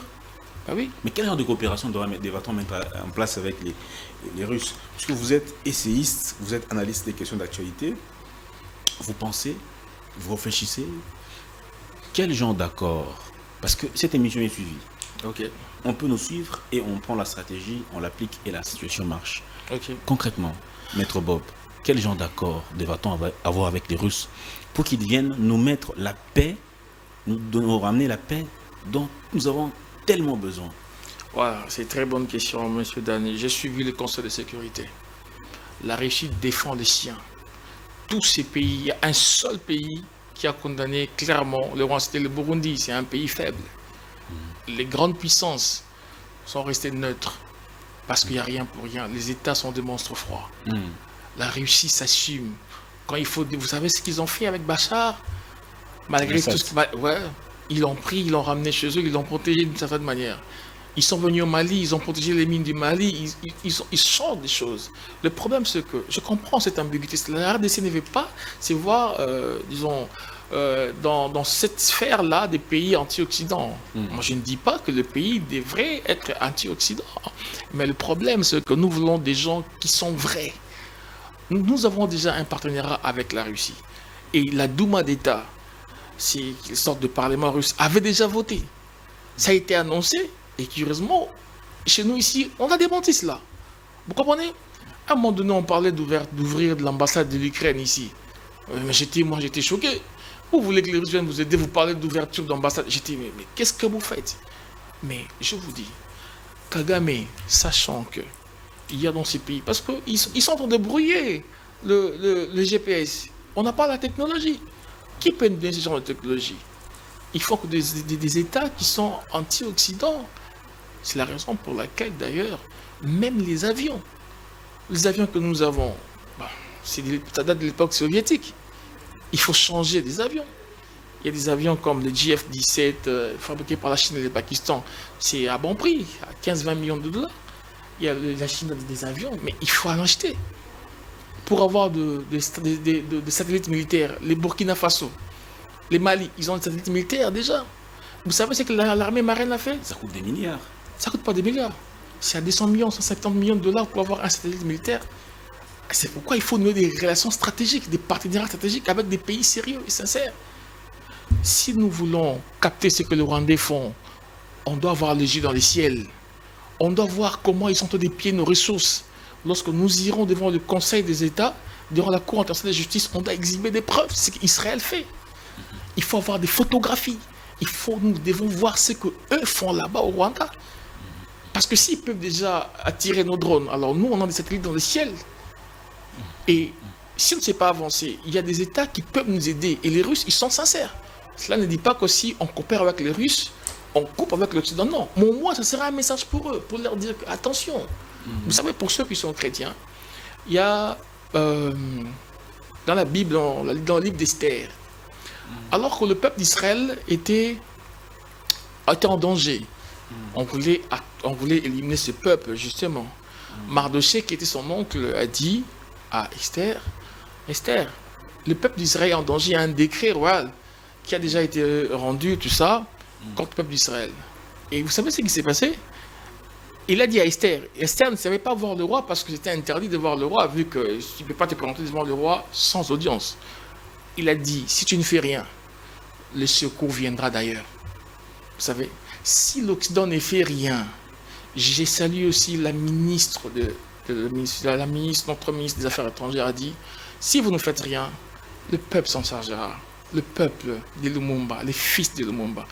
Ah oui. Mais quelle genre de coopération devra-t-on mettre en place avec les Russes? Puisque vous êtes essayiste, vous êtes analyste des questions d'actualité, vous pensez, vous réfléchissez, quel genre d'accord? Parce que cette émission est suivie. Ok. On peut nous suivre et on prend la stratégie, on l'applique et la situation marche. Ok. Concrètement, Maître Bob, quel genre d'accord devra-t-on avoir avec les Russes pour qu'ils viennent nous mettre la paix, nous ramener la paix dont nous avons tellement besoin? Voilà, c'est une très bonne question, monsieur Dani. J'ai suivi le Conseil de sécurité. La Russie défend les siens. Tous ces pays, il y a un seul pays qui a condamné clairement le Rwanda, c'était le Burundi, c'est un pays faible. Les grandes puissances sont restées neutres parce qu'il n'y a rien pour rien. Les États sont des monstres froids. La Russie s'assume. Quand il faut, vous savez ce qu'ils ont fait avec Bachar? Malgré tout ce ils l'ont pris, ils l'ont ramené chez eux, ils l'ont protégé d'une certaine manière. Ils sont venus au Mali, ils ont protégé les mines du Mali, ils changent des choses. Le problème, c'est que je comprends cette ambiguïté. La RDC ne veut pas se voir, disons, dans cette sphère-là des pays anti-Occident. Moi, je ne dis pas que le pays devrait être anti-Occident. Mais le problème, c'est que nous voulons des gens qui sont vrais. Nous avons déjà un partenariat avec la Russie. Et la Douma d'État, c'est une sorte de parlement russe, avait déjà voté. Ça a été annoncé. Et curieusement, chez nous ici, on a démenti cela. Vous comprenez? À À un moment donné, on parlait d'ouvrir de l'ambassade de l'Ukraine ici. Mais j'étais choqué. Vous voulez que les Russes viennent vous aider, vous parlez d'ouverture d'ambassade. J'étais, mais qu'est-ce que vous faites? Mais je vous dis, Kagame, sachant que il y a dans ces pays, parce qu'ils sont en train de brouiller le GPS. On n'a pas la technologie. Qui peut nous donner ce genre de technologie? Il faut que des États qui sont anti-Occident. C'est la raison pour laquelle, d'ailleurs, même les avions que nous avons, ça date de l'époque soviétique. Il faut changer des avions. Il y a des avions comme le JF-17 fabriqués par la Chine et le Pakistan. C'est à bon prix, à 15-20 millions de dollars. Il y a la Chine a des avions, mais il faut en acheter. Pour avoir des satellites militaires, les Burkina Faso, les Mali, ils ont des satellites militaires déjà. Vous savez ce que l'armée marine a fait? Ça coûte des milliards. Ça coûte pas des milliards. C'est à 200 millions, 170 millions de dollars pour avoir un satellite militaire. C'est pourquoi il faut nouer des relations stratégiques, des partenariats stratégiques avec des pays sérieux et sincères. Si nous voulons capter ce que les Rwandais font, on doit avoir les yeux dans les ciels. On doit voir comment ils sont au pied nos ressources. Lorsque nous irons devant le Conseil des États, devant la Cour internationale de justice, on doit exhiber des preuves. C'est ce qu'Israël fait. Il faut avoir des photographies. Nous devons voir ce qu'eux font là-bas au Rwanda. Parce que s'ils peuvent déjà attirer nos drones, alors nous, on a des satellites dans le ciel. Et si on ne sait pas avancer, il y a des États qui peuvent nous aider. Et les Russes, ils sont sincères. Cela ne dit pas que si on coopère avec les Russes, on coupe avec l'Occident. Non, mais au moins, ça sera un message pour eux, pour leur dire attention. Vous savez, pour ceux qui sont chrétiens, il y a dans la Bible, dans le livre d'Esther, alors que le peuple d'Israël était en danger, on voulait éliminer ce peuple, justement. Mardochée, qui était son oncle, a dit à Esther, Esther, le peuple d'Israël est en danger, il y a un décret royal qui a déjà été rendu, tout ça, contre le peuple d'Israël. Et vous savez ce qui s'est passé? Il a dit à Esther, Esther ne savait pas voir le roi parce que c'était interdit de voir le roi, vu que tu ne peux pas te présenter devant le roi sans audience. Il a dit, si tu ne fais rien, le secours viendra d'ailleurs. Vous savez, si l'Occident ne fait rien, j'ai salué aussi la ministre, notre ministre des Affaires étrangères a dit, si vous ne faites rien, le peuple s'en chargera. Le peuple de Lumumba, les fils de Lumumba.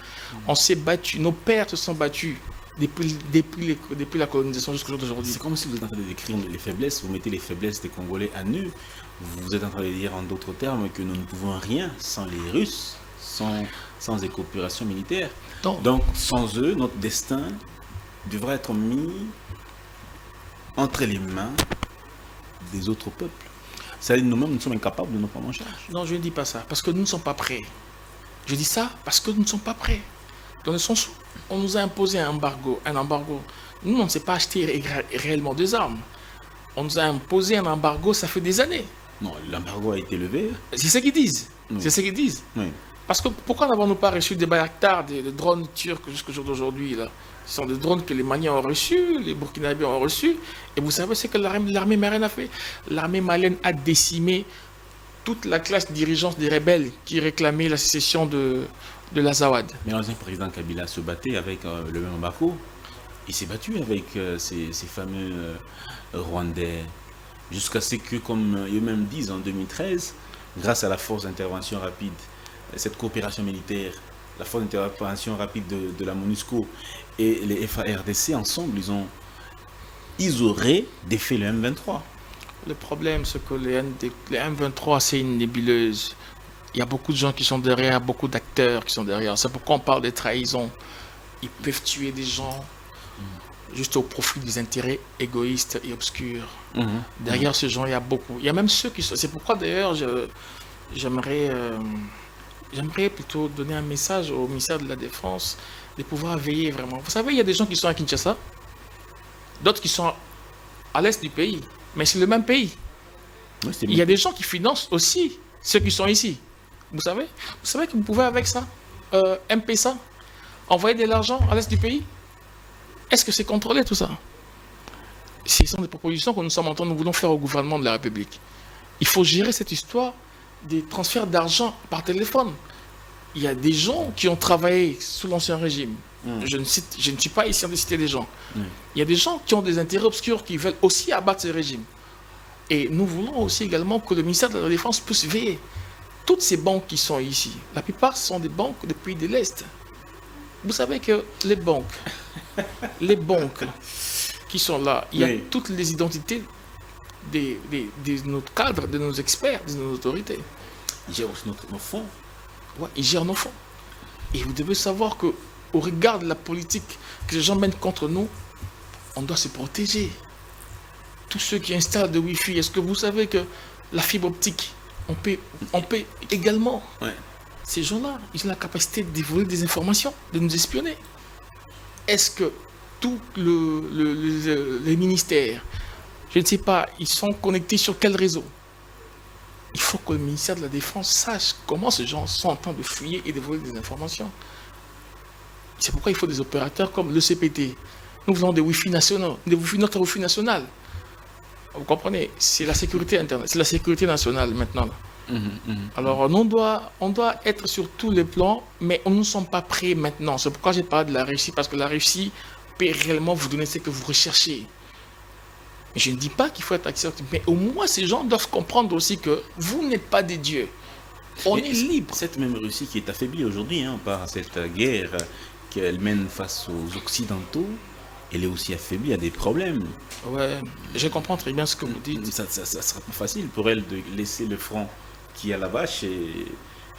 On s'est battu, nos pères se sont battus depuis la colonisation jusqu'au jour d'aujourd'hui. C'est comme si vous êtes en train de décrire les faiblesses, vous mettez les faiblesses des Congolais à nu. Vous êtes en train de dire en d'autres termes que nous ne pouvons rien sans les Russes, sans des coopérations militaires. Non. Donc sans eux, notre destin devrait être mis entre les mains des autres peuples. C'est-à-dire nous-mêmes, nous sommes incapables de nous prendre en charge. Non, je ne dis pas ça, parce que nous ne sommes pas prêts. Je dis ça parce que nous ne sommes pas prêts. Dans le sens où on nous a imposé un embargo. Nous, on ne sait pas acheter réellement des armes. On nous a imposé un embargo, ça fait des années. Non, l'embargo a été levé. C'est ce qu'ils disent. Oui. C'est ce qu'ils disent. Oui. Parce que pourquoi n'avons-nous pas reçu des Bayraktar, des drones turcs jusqu'au jour d'aujourd'hui là? Ce sont des drones que les Maliens ont reçus, les Burkinabés ont reçus. Et vous savez ce que l'armée malienne a fait? L'armée malienne a décimé toute la classe dirigeante des rebelles qui réclamaient la sécession de l'Azawad. Mais l'ancien président Kabila se battait avec le même embargo. Il s'est battu avec ces fameux Rwandais. Jusqu'à ce que, comme eux-mêmes disent en 2013, grâce à la force d'intervention rapide, cette coopération militaire, la force d'intervention rapide de la MONUSCO et les FARDC, ensemble, ils auraient défait le M23. Le problème, c'est que les M23, c'est une nébuleuse. Il y a beaucoup de gens qui sont derrière, beaucoup d'acteurs qui sont derrière. C'est pourquoi on parle de trahison. Ils peuvent tuer des gens juste au profit des intérêts égoïstes et obscurs. Derrière ces gens, il y a beaucoup. Il y a même ceux qui sont... C'est pourquoi d'ailleurs, j'aimerais plutôt donner un message au ministère de la Défense de pouvoir veiller vraiment. Vous savez, il y a des gens qui sont à Kinshasa, d'autres qui sont à l'est du pays, mais c'est le même pays. Oui, il y a des gens qui financent aussi ceux qui sont ici. Vous savez que vous pouvez avec ça, M-Pesa, envoyer de l'argent à l'est du pays. Est-ce que c'est contrôlé tout ça? Ce sont des propositions que nous voulons faire au gouvernement de la République. Il faut gérer cette histoire des transferts d'argent par téléphone. Il y a des gens qui ont travaillé sous l'ancien régime. Je ne suis pas ici en train de citer des gens. Il y a des gens qui ont des intérêts obscurs qui veulent aussi abattre ce régime. Et nous voulons aussi également que le ministère de la Défense puisse veiller. Toutes ces banques qui sont ici, la plupart sont des banques des pays de l'Est. Vous savez que les banques qui sont là, il y a toutes les identités de nos cadres, de nos experts, de nos autorités. Ils gèrent aussi nos fonds. Ouais, ils gèrent nos fonds. Et vous devez savoir que, au regard de la politique que les gens mènent contre nous, on doit se protéger. Tous ceux qui installent de Wi-Fi, est-ce que vous savez que la fibre optique, on paie également. Ouais. Ces gens-là, ils ont la capacité de dévoiler des informations, de nous espionner. Est-ce que tous les ministères, je ne sais pas, ils sont connectés sur quel réseau? Il faut que le ministère de la Défense sache comment ces gens sont en train de fouiller et de voler des informations. C'est pourquoi il faut des opérateurs comme le CPT. Nous voulons des Wi-Fi nationaux, notre Wi-Fi national. Vous comprenez? C'est la sécurité internet, c'est la sécurité nationale maintenant. Alors on doit être sur tous les plans, mais nous ne sommes pas prêts maintenant. C'est pourquoi j'ai parlé de la Russie, parce que la Russie peut réellement vous donner ce que vous recherchez. Je ne dis pas qu'il faut être accepté, mais au moins ces gens doivent comprendre aussi que vous n'êtes pas des dieux. On est libre. Cette même Russie qui est affaiblie aujourd'hui par cette guerre qu'elle mène face aux Occidentaux, elle est aussi affaiblie, il y a des problèmes. Ouais, je comprends très bien ce que vous dites. Ça sera pas facile pour elle de laisser le front qui est là-bas chez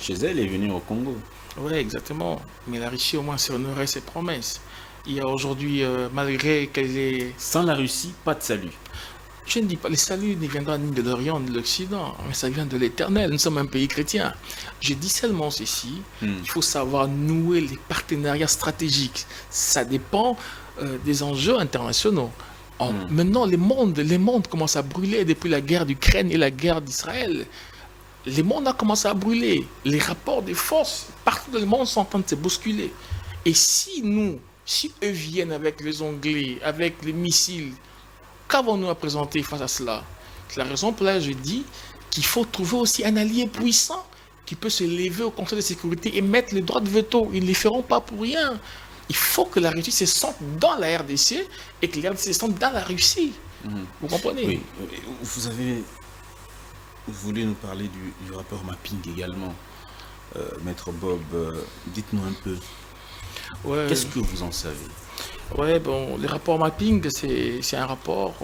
elle et venir au Congo. Oui, exactement. Mais la Russie au moins s'est honorée ses promesses. Il y a aujourd'hui, malgré qu'elle est... Sans la Russie, pas de salut. Je ne dis pas, le salut ne viendra ni de l'Orient ni de l'Occident, mais ça vient de l'Éternel. Nous sommes un pays chrétien. Je dis seulement ceci, il faut savoir nouer les partenariats stratégiques. Ça dépend des enjeux internationaux. Maintenant, les mondes commencent à brûler depuis la guerre d'Ukraine et la guerre d'Israël. Les mondes ont commencé à brûler. Les rapports de force partout dans le monde sont en train de se bousculer. Et si eux viennent avec les Anglais, avec les missiles, qu'avons-nous à présenter face à cela? C'est la raison pour laquelle je dis qu'il faut trouver aussi un allié puissant qui peut se lever au Conseil de sécurité et mettre le droit de veto. Ils ne le feront pas pour rien. Il faut que la Russie se sente dans la RDC et que la RDC se sente dans la Russie. Vous comprenez? Oui. Vous voulez nous parler du rapport mapping également. Maître Bob, dites-nous un peu. Ouais. Qu'est-ce que vous en savez? Ouais, bon, le rapport mapping, c'est un rapport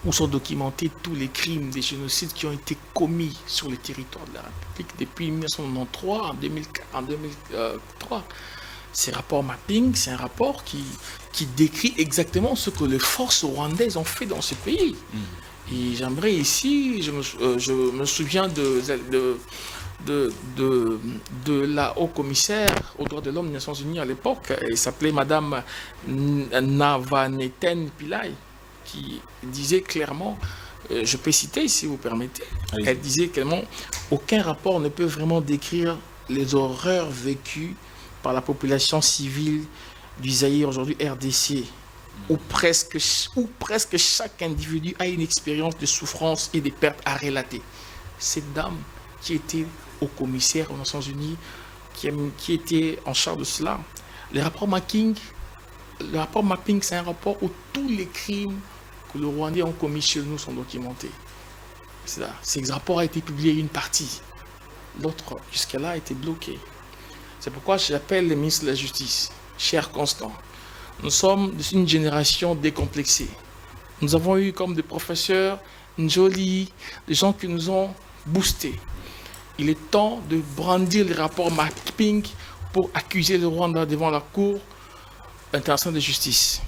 où sont documentés tous les crimes, des génocides qui ont été commis sur le territoire de la République depuis 1993, en 2003. Ce rapport mapping, c'est un rapport qui décrit exactement ce que les forces rwandaises ont fait dans ce pays. Et j'aimerais ici, je me souviens de la haut-commissaire aux droits de l'homme des Nations Unies à l'époque. Elle s'appelait Madame Navaneten Pillay, qui disait clairement, je peux citer si vous permettez, elle disait clairement, aucun rapport ne peut vraiment décrire les horreurs vécues par la population civile du Zaïre, aujourd'hui RDC, où presque chaque individu a une expérience de souffrance et de perte à relater. Cette dame qui était au commissaire aux Nations Unies, qui était en charge de cela. Le rapport mapping, c'est un rapport où tous les crimes que les Rwandais ont commis chez nous sont documentés. Ce rapport a été publié une partie. L'autre, jusqu'à-là, a été bloqué. C'est pourquoi j'appelle le ministre de la Justice, cher Constant. Nous sommes une génération décomplexée. Nous avons eu comme des professeurs, Njoli, des gens qui nous ont boostés. Il est temps de brandir les rapports mapping pour accuser le Rwanda devant la Cour internationale de justice.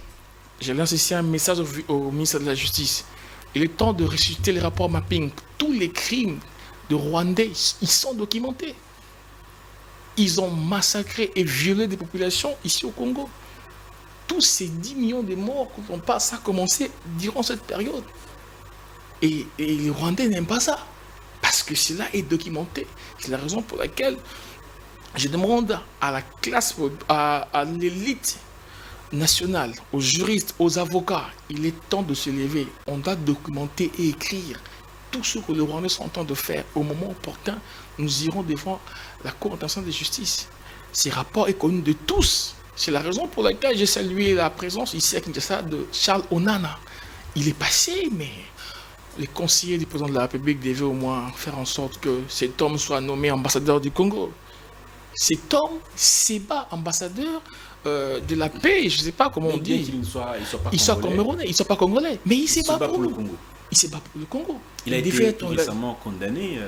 Je lance ici un message au ministre de la Justice. Il est temps de ressusciter les rapports mapping. Tous les crimes de Rwandais, ils sont documentés. Ils ont massacré et violé des populations ici au Congo. Tous ces 10 millions de morts qu'on passe, ça a commencé durant cette période. Et les Rwandais n'aiment pas ça. Parce que cela est documenté. C'est la raison pour laquelle je demande à la classe, à l'élite nationale, aux juristes, aux avocats, il est temps de se lever. On doit documenter et écrire tout ce que les Rwandais sont en train de faire. Au moment opportun, nous irons devant la Cour internationale de justice. Ce rapport est connu de tous. C'est la raison pour laquelle j'ai salué la présence ici à Kinshasa de Charles Onana. Il est passé, mais les conseillers du président de la République devaient au moins faire en sorte que cet homme soit nommé ambassadeur du Congo. Cet homme s'est bat ambassadeur de la paix, je ne sais pas comment on dit. Il soit camerounais, il ne soit pas congolais, mais il s'est battu pour le Congo. Il s'est battu pour le Congo. Il a été récemment condamné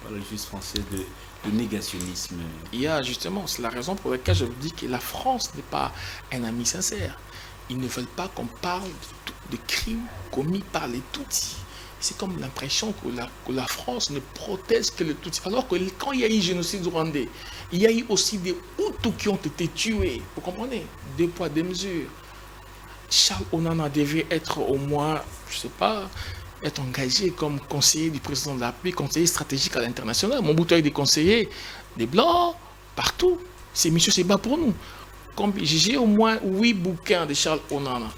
par la justice française de négationnisme. Il y a justement, c'est la raison pour laquelle je vous dis que la France n'est pas un ami sincère. Ils ne veulent pas qu'on parle de crimes commis par les Tutsis. C'est comme l'impression que la France ne protège que les Tutsis. Alors que quand il y a eu le génocide rwandais, il y a eu aussi des Hutus qui ont été tués. Vous comprenez? 2 poids, 2 mesures. Charles Onana devait être au moins, je ne sais pas, être engagé comme conseiller du président de la République, conseiller stratégique à l'international. Mon bouteille des conseillers, des Blancs, partout. Ces messieurs se battent pour nous. J'ai au moins 8 bouquins de Charles Onana.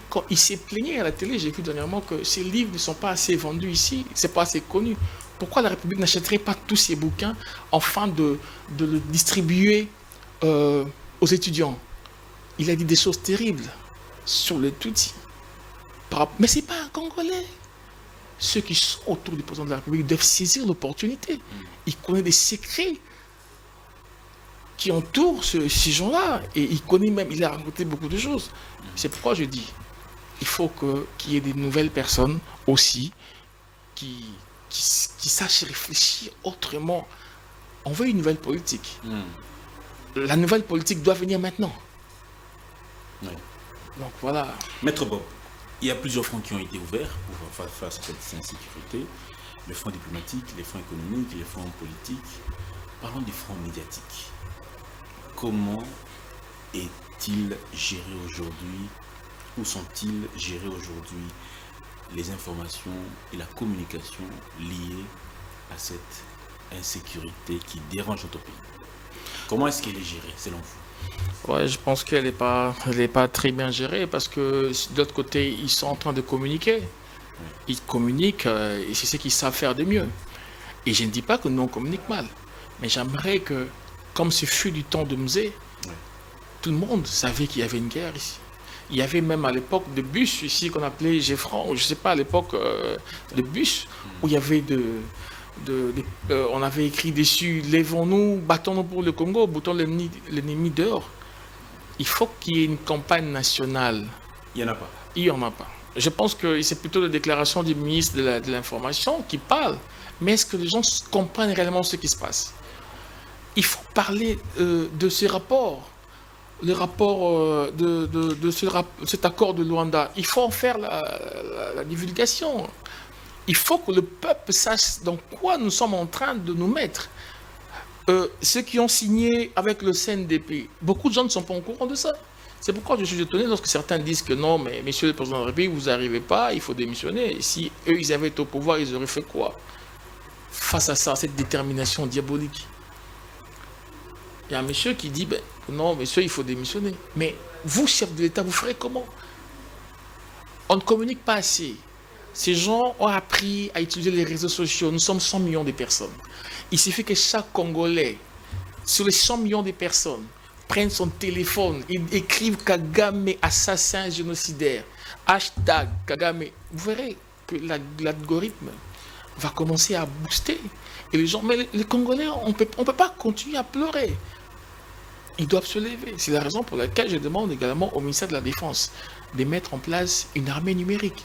Quand il s'est plaigné à la télé, j'ai vu dernièrement que ces livres ne sont pas assez vendus ici, c'est pas assez connu. Pourquoi la République n'achèterait pas tous ces bouquins afin de le distribuer aux étudiants? Il a dit des choses terribles sur le Tutsi. Mais ce n'est pas un Congolais. Ceux qui sont autour du président de la République doivent saisir l'opportunité. Il connaît des secrets qui entourent ces gens-là. Et il a raconté beaucoup de choses. C'est pourquoi je dis, il faut qu'il y ait des nouvelles personnes aussi qui sachent réfléchir autrement. On veut une nouvelle politique. La nouvelle politique doit venir maintenant. Oui. Donc voilà. Maître Bob, il y a plusieurs fronts qui ont été ouverts pour faire face à cette insécurité. Les fronts diplomatiques, les fronts économiques, les fronts politiques. Parlons des fronts médiatiques. Comment est-il géré aujourd'hui? Où sont-ils gérés aujourd'hui les informations et la communication liées à cette insécurité qui dérange notre pays? Comment est-ce qu'elle est gérée selon vous? Ouais, je pense qu'elle n'est pas très bien gérée parce que de l'autre côté, ils sont en train de communiquer. Ils communiquent et c'est ce qu'ils savent faire de mieux. Et je ne dis pas que nous on communique mal, mais j'aimerais que, comme ce fut du temps de Mzé, tout le monde savait qu'il y avait une guerre ici. Il y avait même à l'époque des bus ici qu'on appelait Géfran, ou je ne sais pas à l'époque, des bus où il y avait on avait écrit dessus « Lèvons-nous, battons-nous pour le Congo, boutons l'ennemi dehors ». Il faut qu'il y ait une campagne nationale. Il n'y en a pas. Il n'y en a pas. Je pense que c'est plutôt la déclaration du ministre de l'Information qui parle. Mais est-ce que les gens comprennent réellement ce qui se passe? Il faut parler de ces rapports. Le rapport de cet accord de Luanda. Il faut en faire la divulgation. Il faut que le peuple sache dans quoi nous sommes en train de nous mettre. Ceux qui ont signé avec le CNDP, beaucoup de gens ne sont pas au courant de ça. C'est pourquoi je suis étonné lorsque certains disent que non, mais monsieur le président de la République, vous n'arrivez pas, il faut démissionner. Et si eux, ils avaient été au pouvoir, ils auraient fait quoi? Face à ça, cette détermination diabolique. Il y a un monsieur qui dit, ben, non, monsieur, il faut démissionner. Mais vous, chef de l'État, vous ferez comment? On ne communique pas assez. Ces gens ont appris à utiliser les réseaux sociaux. Nous sommes 100 millions de personnes. Il suffit que chaque Congolais, sur les 100 millions de personnes, prenne son téléphone, ils écrivent Kagame assassin génocidaire, hashtag Kagame. Vous verrez que l'algorithme va commencer à booster. Et les gens, mais les Congolais, on peut pas continuer à pleurer. Ils doivent se lever. C'est la raison pour laquelle je demande également au ministère de la Défense de mettre en place une armée numérique.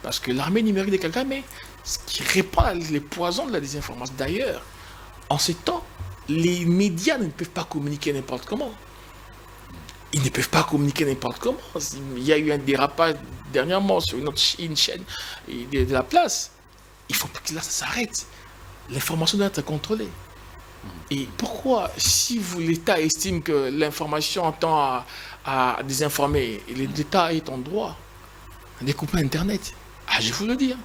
Parce que l'armée numérique de Kagame, ce qui répand les poisons de la désinformation. D'ailleurs, en ce temps, les médias ne peuvent pas communiquer n'importe comment. Ils ne peuvent pas communiquer n'importe comment. Il y a eu un dérapage dernièrement sur une chaîne de la place. Il faut que là, ça s'arrête. L'information doit être contrôlée. Et pourquoi, si l'État estime que l'information tend à désinformer, l'État est en droit de couper Internet? Ah, je vous le dis.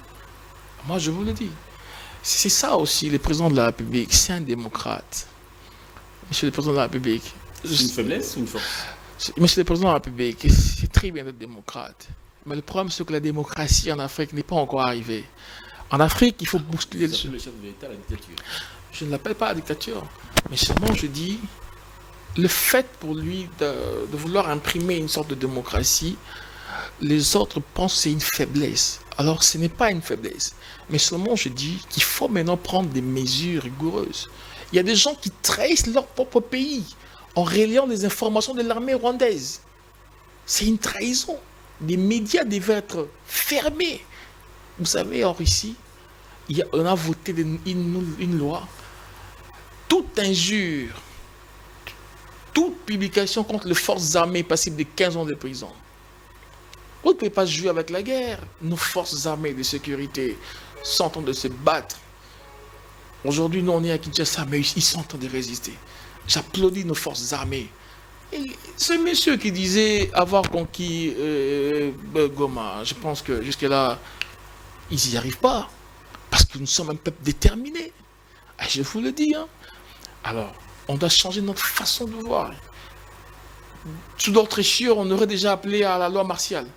Moi, je vous le dis. C'est ça aussi, le président de la République, c'est un démocrate. Monsieur le président de la République. C'est une faiblesse ou une force? Monsieur le président de la République, c'est très bien d'être démocrate. Mais le problème, c'est que la démocratie en Afrique n'est pas encore arrivée. En Afrique, il faut bousculer le chef de l'État, la dictature. Je ne l'appelle pas la dictature. Mais seulement, je dis, le fait pour lui de vouloir imprimer une sorte de démocratie les autres pensent que c'est une faiblesse. Alors ce n'est pas une faiblesse. Mais seulement je dis qu'il faut maintenant prendre des mesures rigoureuses. Il y a des gens qui trahissent leur propre pays en relayant des informations de l'armée rwandaise. C'est une trahison. Les médias devaient être fermés. Vous savez, en Russie, on a voté une loi. Toute injure, toute publication contre les forces armées passible de 15 ans de prison. Vous ne pouvez pas jouer avec la guerre. Nos forces armées de sécurité sont en train de se battre. Aujourd'hui, nous, on est à Kinshasa, mais ils sont en train de résister. J'applaudis nos forces armées. Et ce monsieur qui disait avoir conquis Goma, je pense que jusque-là, ils n'y arrivent pas. Parce que nous sommes un peuple déterminé. Et je vous le dis. Hein. Alors, on doit changer notre façon de voir. Sous d'autres échures, on aurait déjà appelé à la loi martiale,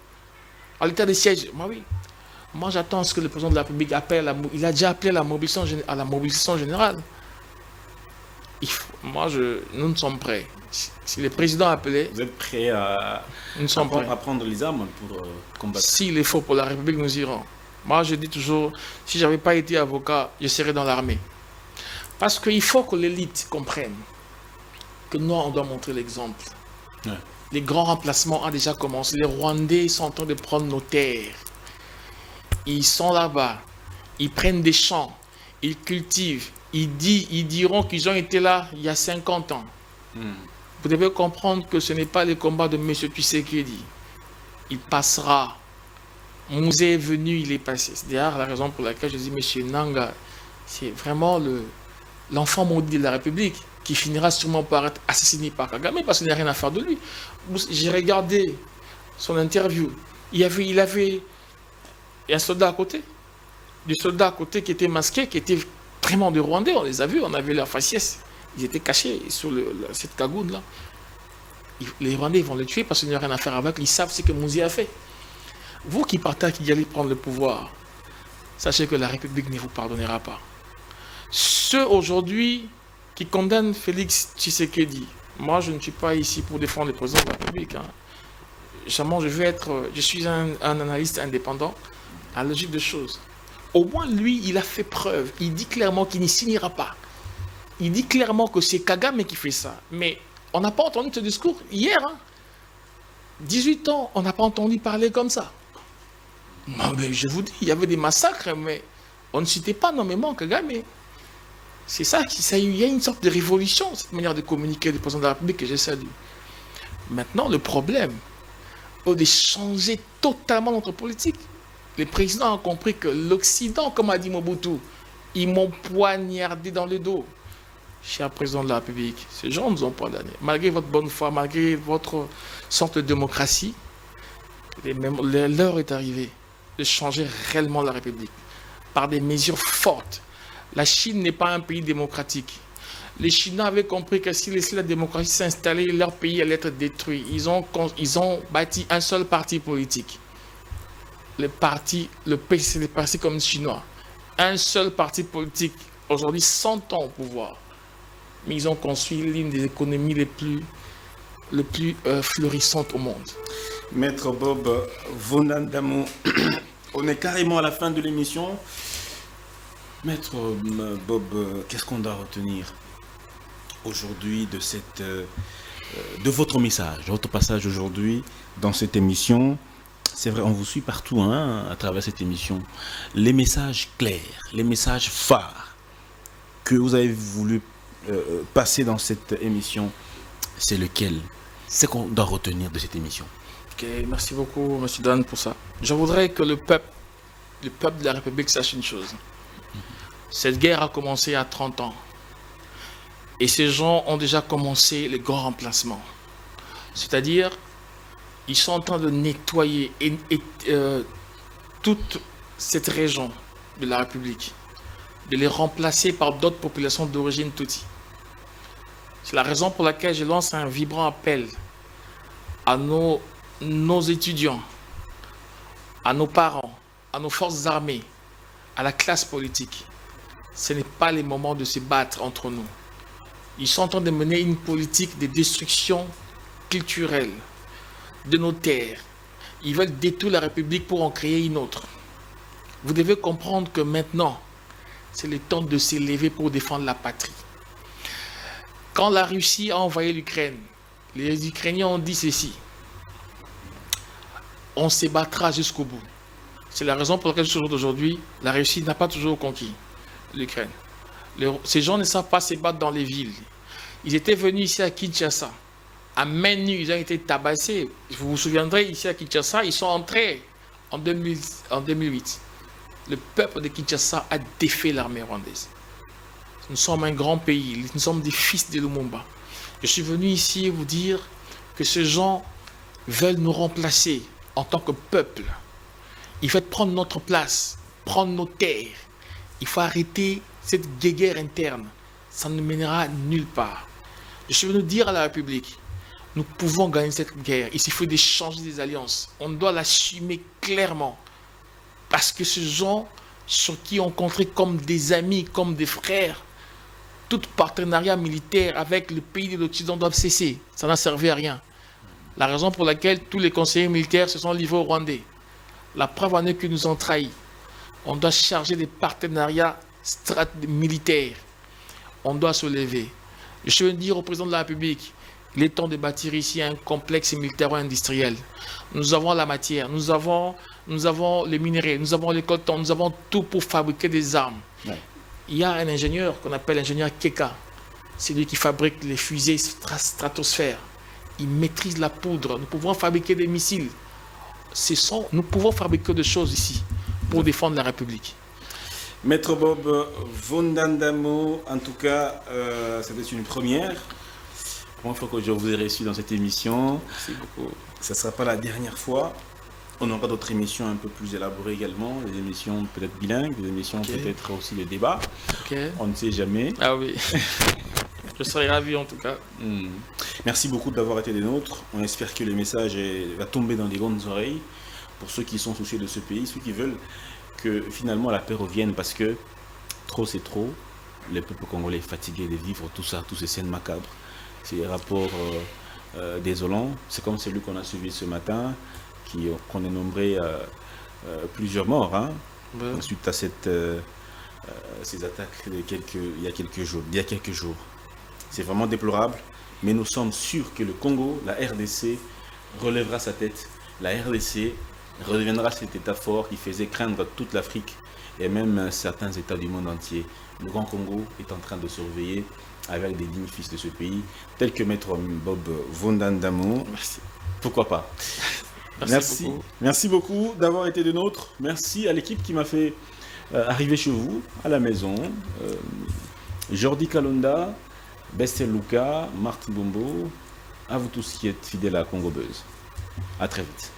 à l'état de siège. Moi, oui. Moi, j'attends ce que le président de la République appelle. Il a déjà appelé à la mobilisation générale. Nous ne sommes prêts. Si le président appelait... Vous êtes prêts à prendre les armes pour combattre? S'il est faux pour la République, nous irons. Moi, je dis toujours, si je n'avais pas été avocat, je serais dans l'armée. Parce qu'il faut que l'élite comprenne que nous, on doit montrer l'exemple. Ouais. Les grands remplacements ont déjà commencé. Les Rwandais sont en train de prendre nos terres. Ils sont là-bas. Ils prennent des champs. Ils cultivent. Ils diront qu'ils ont été là il y a 50 ans. Vous devez comprendre que ce n'est pas le combat de M. Tshisekedi. Il passera. Mouzé est venu, il est passé. C'est d'ailleurs la raison pour laquelle je dis M. Nanga, c'est vraiment l'enfant maudit de la République qui finira sûrement par être assassiné par Kagame parce qu'il n'y a rien à faire de lui. J'ai regardé son interview. Il avait un soldat à côté. Des soldats à côté qui étaient masqués, qui étaient vraiment des Rwandais. On les a vus, on avait leur faciès. Ils étaient cachés sur cette cagoule-là. Les Rwandais vont les tuer parce qu'il n'y a rien à faire avec. Ils savent ce que Mouzé a fait. Vous qui partez, qui allez prendre le pouvoir, sachez que la République ne vous pardonnera pas. Ceux aujourd'hui qui condamnent Félix Tshisekedi, moi je ne suis pas ici pour défendre le président de la République. Hein. Je suis un analyste indépendant à la logique des choses. Au moins lui, il a fait preuve. Il dit clairement qu'il n'y signera pas. Il dit clairement que c'est Kagame qui fait ça. Mais on n'a pas entendu ce discours hier. Hein. 18 ans, on n'a pas entendu parler comme ça. Non, mais je vous dis, il y avait des massacres, mais on ne citait pas nommément Kagame. C'est ça, il y a une sorte de révolution, cette manière de communiquer du président de la République que j'ai salué. Maintenant, le problème, c'est de changer totalement notre politique. Les présidents ont compris que l'Occident, comme a dit Mobutu, ils m'ont poignardé dans le dos. Cher président de la République, ces gens nous ont condamnés. Malgré votre bonne foi, malgré votre sorte de démocratie, l'heure est arrivée de changer réellement la République par des mesures fortes. La Chine n'est pas un pays démocratique. Les Chinois avaient compris que si laissaient la démocratie s'installer, leur pays allait être détruit. Ils ont bâti un seul parti politique. Le PC, le Parti communiste chinois. Un seul parti politique. Aujourd'hui, 100 ans au pouvoir. Mais ils ont construit l'une des économies les plus florissantes au monde. Maître Bob Vonandamo, on est carrément à la fin de l'émission. Maître Bob, qu'est-ce qu'on doit retenir aujourd'hui de votre message, de votre passage aujourd'hui dans cette émission? C'est vrai, on vous suit partout hein, à travers cette émission. Les messages clairs, les messages phares que vous avez voulu passer dans cette émission, c'est lequel? C'est qu'on doit retenir de cette émission. Ok, merci beaucoup, M. Dan, pour ça. Je voudrais que le peuple de la République sache une chose. Cette guerre a commencé il y a 30 ans. Et ces gens ont déjà commencé les grands remplacements. C'est-à-dire, ils sont en train de nettoyer toute cette région de la République, de les remplacer par d'autres populations d'origine Tutsi. C'est la raison pour laquelle je lance un vibrant appel à nos étudiants, à nos parents, à nos forces armées, à la classe politique. Ce n'est pas le moment de se battre entre nous. Ils sont en train de mener une politique de destruction culturelle de nos terres. Ils veulent détruire la République pour en créer une autre. Vous devez comprendre que maintenant, c'est le temps de s'élever pour défendre la patrie. Quand la Russie a envahi l'Ukraine, les Ukrainiens ont dit ceci: on se battra jusqu'au bout. C'est la raison pour laquelle aujourd'hui, la Russie n'a pas toujours conquis l'Ukraine. Ces gens ne savent pas se battre dans les villes. Ils étaient venus ici à Kinshasa. À main nue, ils ont été tabassés. Vous vous souviendrez, ici à Kinshasa, ils sont entrés en 2008. Le peuple de Kinshasa a défait l'armée rwandaise. Nous sommes un grand pays. Nous sommes des fils de Lumumba. Je suis venu ici vous dire que ces gens veulent nous remplacer en tant que peuple. Ils veulent prendre notre place, prendre nos terres. Il faut arrêter cette guerre interne. Ça ne mènera nulle part. Je suis venu dire à la République, nous pouvons gagner cette guerre. Il suffit de changer des alliances. On doit l'assumer clairement. Parce que ces gens sur qui on comptait comme des amis, comme des frères, tout partenariat militaire avec le pays de l'Occident doit cesser. Ça n'a servi à rien. La raison pour laquelle tous les conseillers militaires se sont livrés aux Rwandais. La preuve en est que nous ont trahis. On doit charger des partenariats militaires. On doit se lever. Je veux dire au président de la République, il est temps de bâtir ici un complexe militaro-industriel. Nous avons la matière, nous avons les minéraux, nous avons les cotons, nous avons tout pour fabriquer des armes. Ouais. Il y a un ingénieur qu'on appelle l'ingénieur Keka. C'est lui qui fabrique les fusées stratosphère. Il maîtrise la poudre. Nous pouvons fabriquer des missiles. Nous pouvons fabriquer des choses ici pour défendre la République. Maître Bob Vondandamo, en tout cas, c'était une première. Une fois que je vous ai reçu dans cette émission, merci beaucoup. Ça ne sera pas la dernière fois. On aura d'autres émissions un peu plus élaborées également, des émissions peut-être bilingues, des émissions peut-être aussi les débats. On ne sait jamais. Ah oui, je serais ravi en tout cas. Merci beaucoup d'avoir été des nôtres. On espère que le message va tomber dans les bonnes oreilles pour ceux qui sont soucieux de ce pays, ceux qui veulent que finalement la paix revienne, parce que trop c'est trop. Le peuple congolais est fatigué de vivre tout ça, toutes ces scènes macabres. Ces rapports désolants. C'est comme celui qu'on a suivi ce matin, qu'on a nombré plusieurs morts, hein, ouais, suite à ces attaques il y a quelques jours. C'est vraiment déplorable, mais nous sommes sûrs que le Congo, la RDC, relèvera sa tête. La RDC redeviendra cet État fort qui faisait craindre toute l'Afrique et même certains États du monde entier. Le Grand Congo est en train de surveiller avec des dignes fils de ce pays, tels que Maître Bob Vondandamo. Merci. Pourquoi pas. Merci beaucoup d'avoir été de nôtres. Merci à l'équipe qui m'a fait arriver chez vous, à la maison. Jordi Kalonda, Bestel Luka, Martin Bombo, à vous tous qui êtes fidèles à Congo Buzz. À très vite.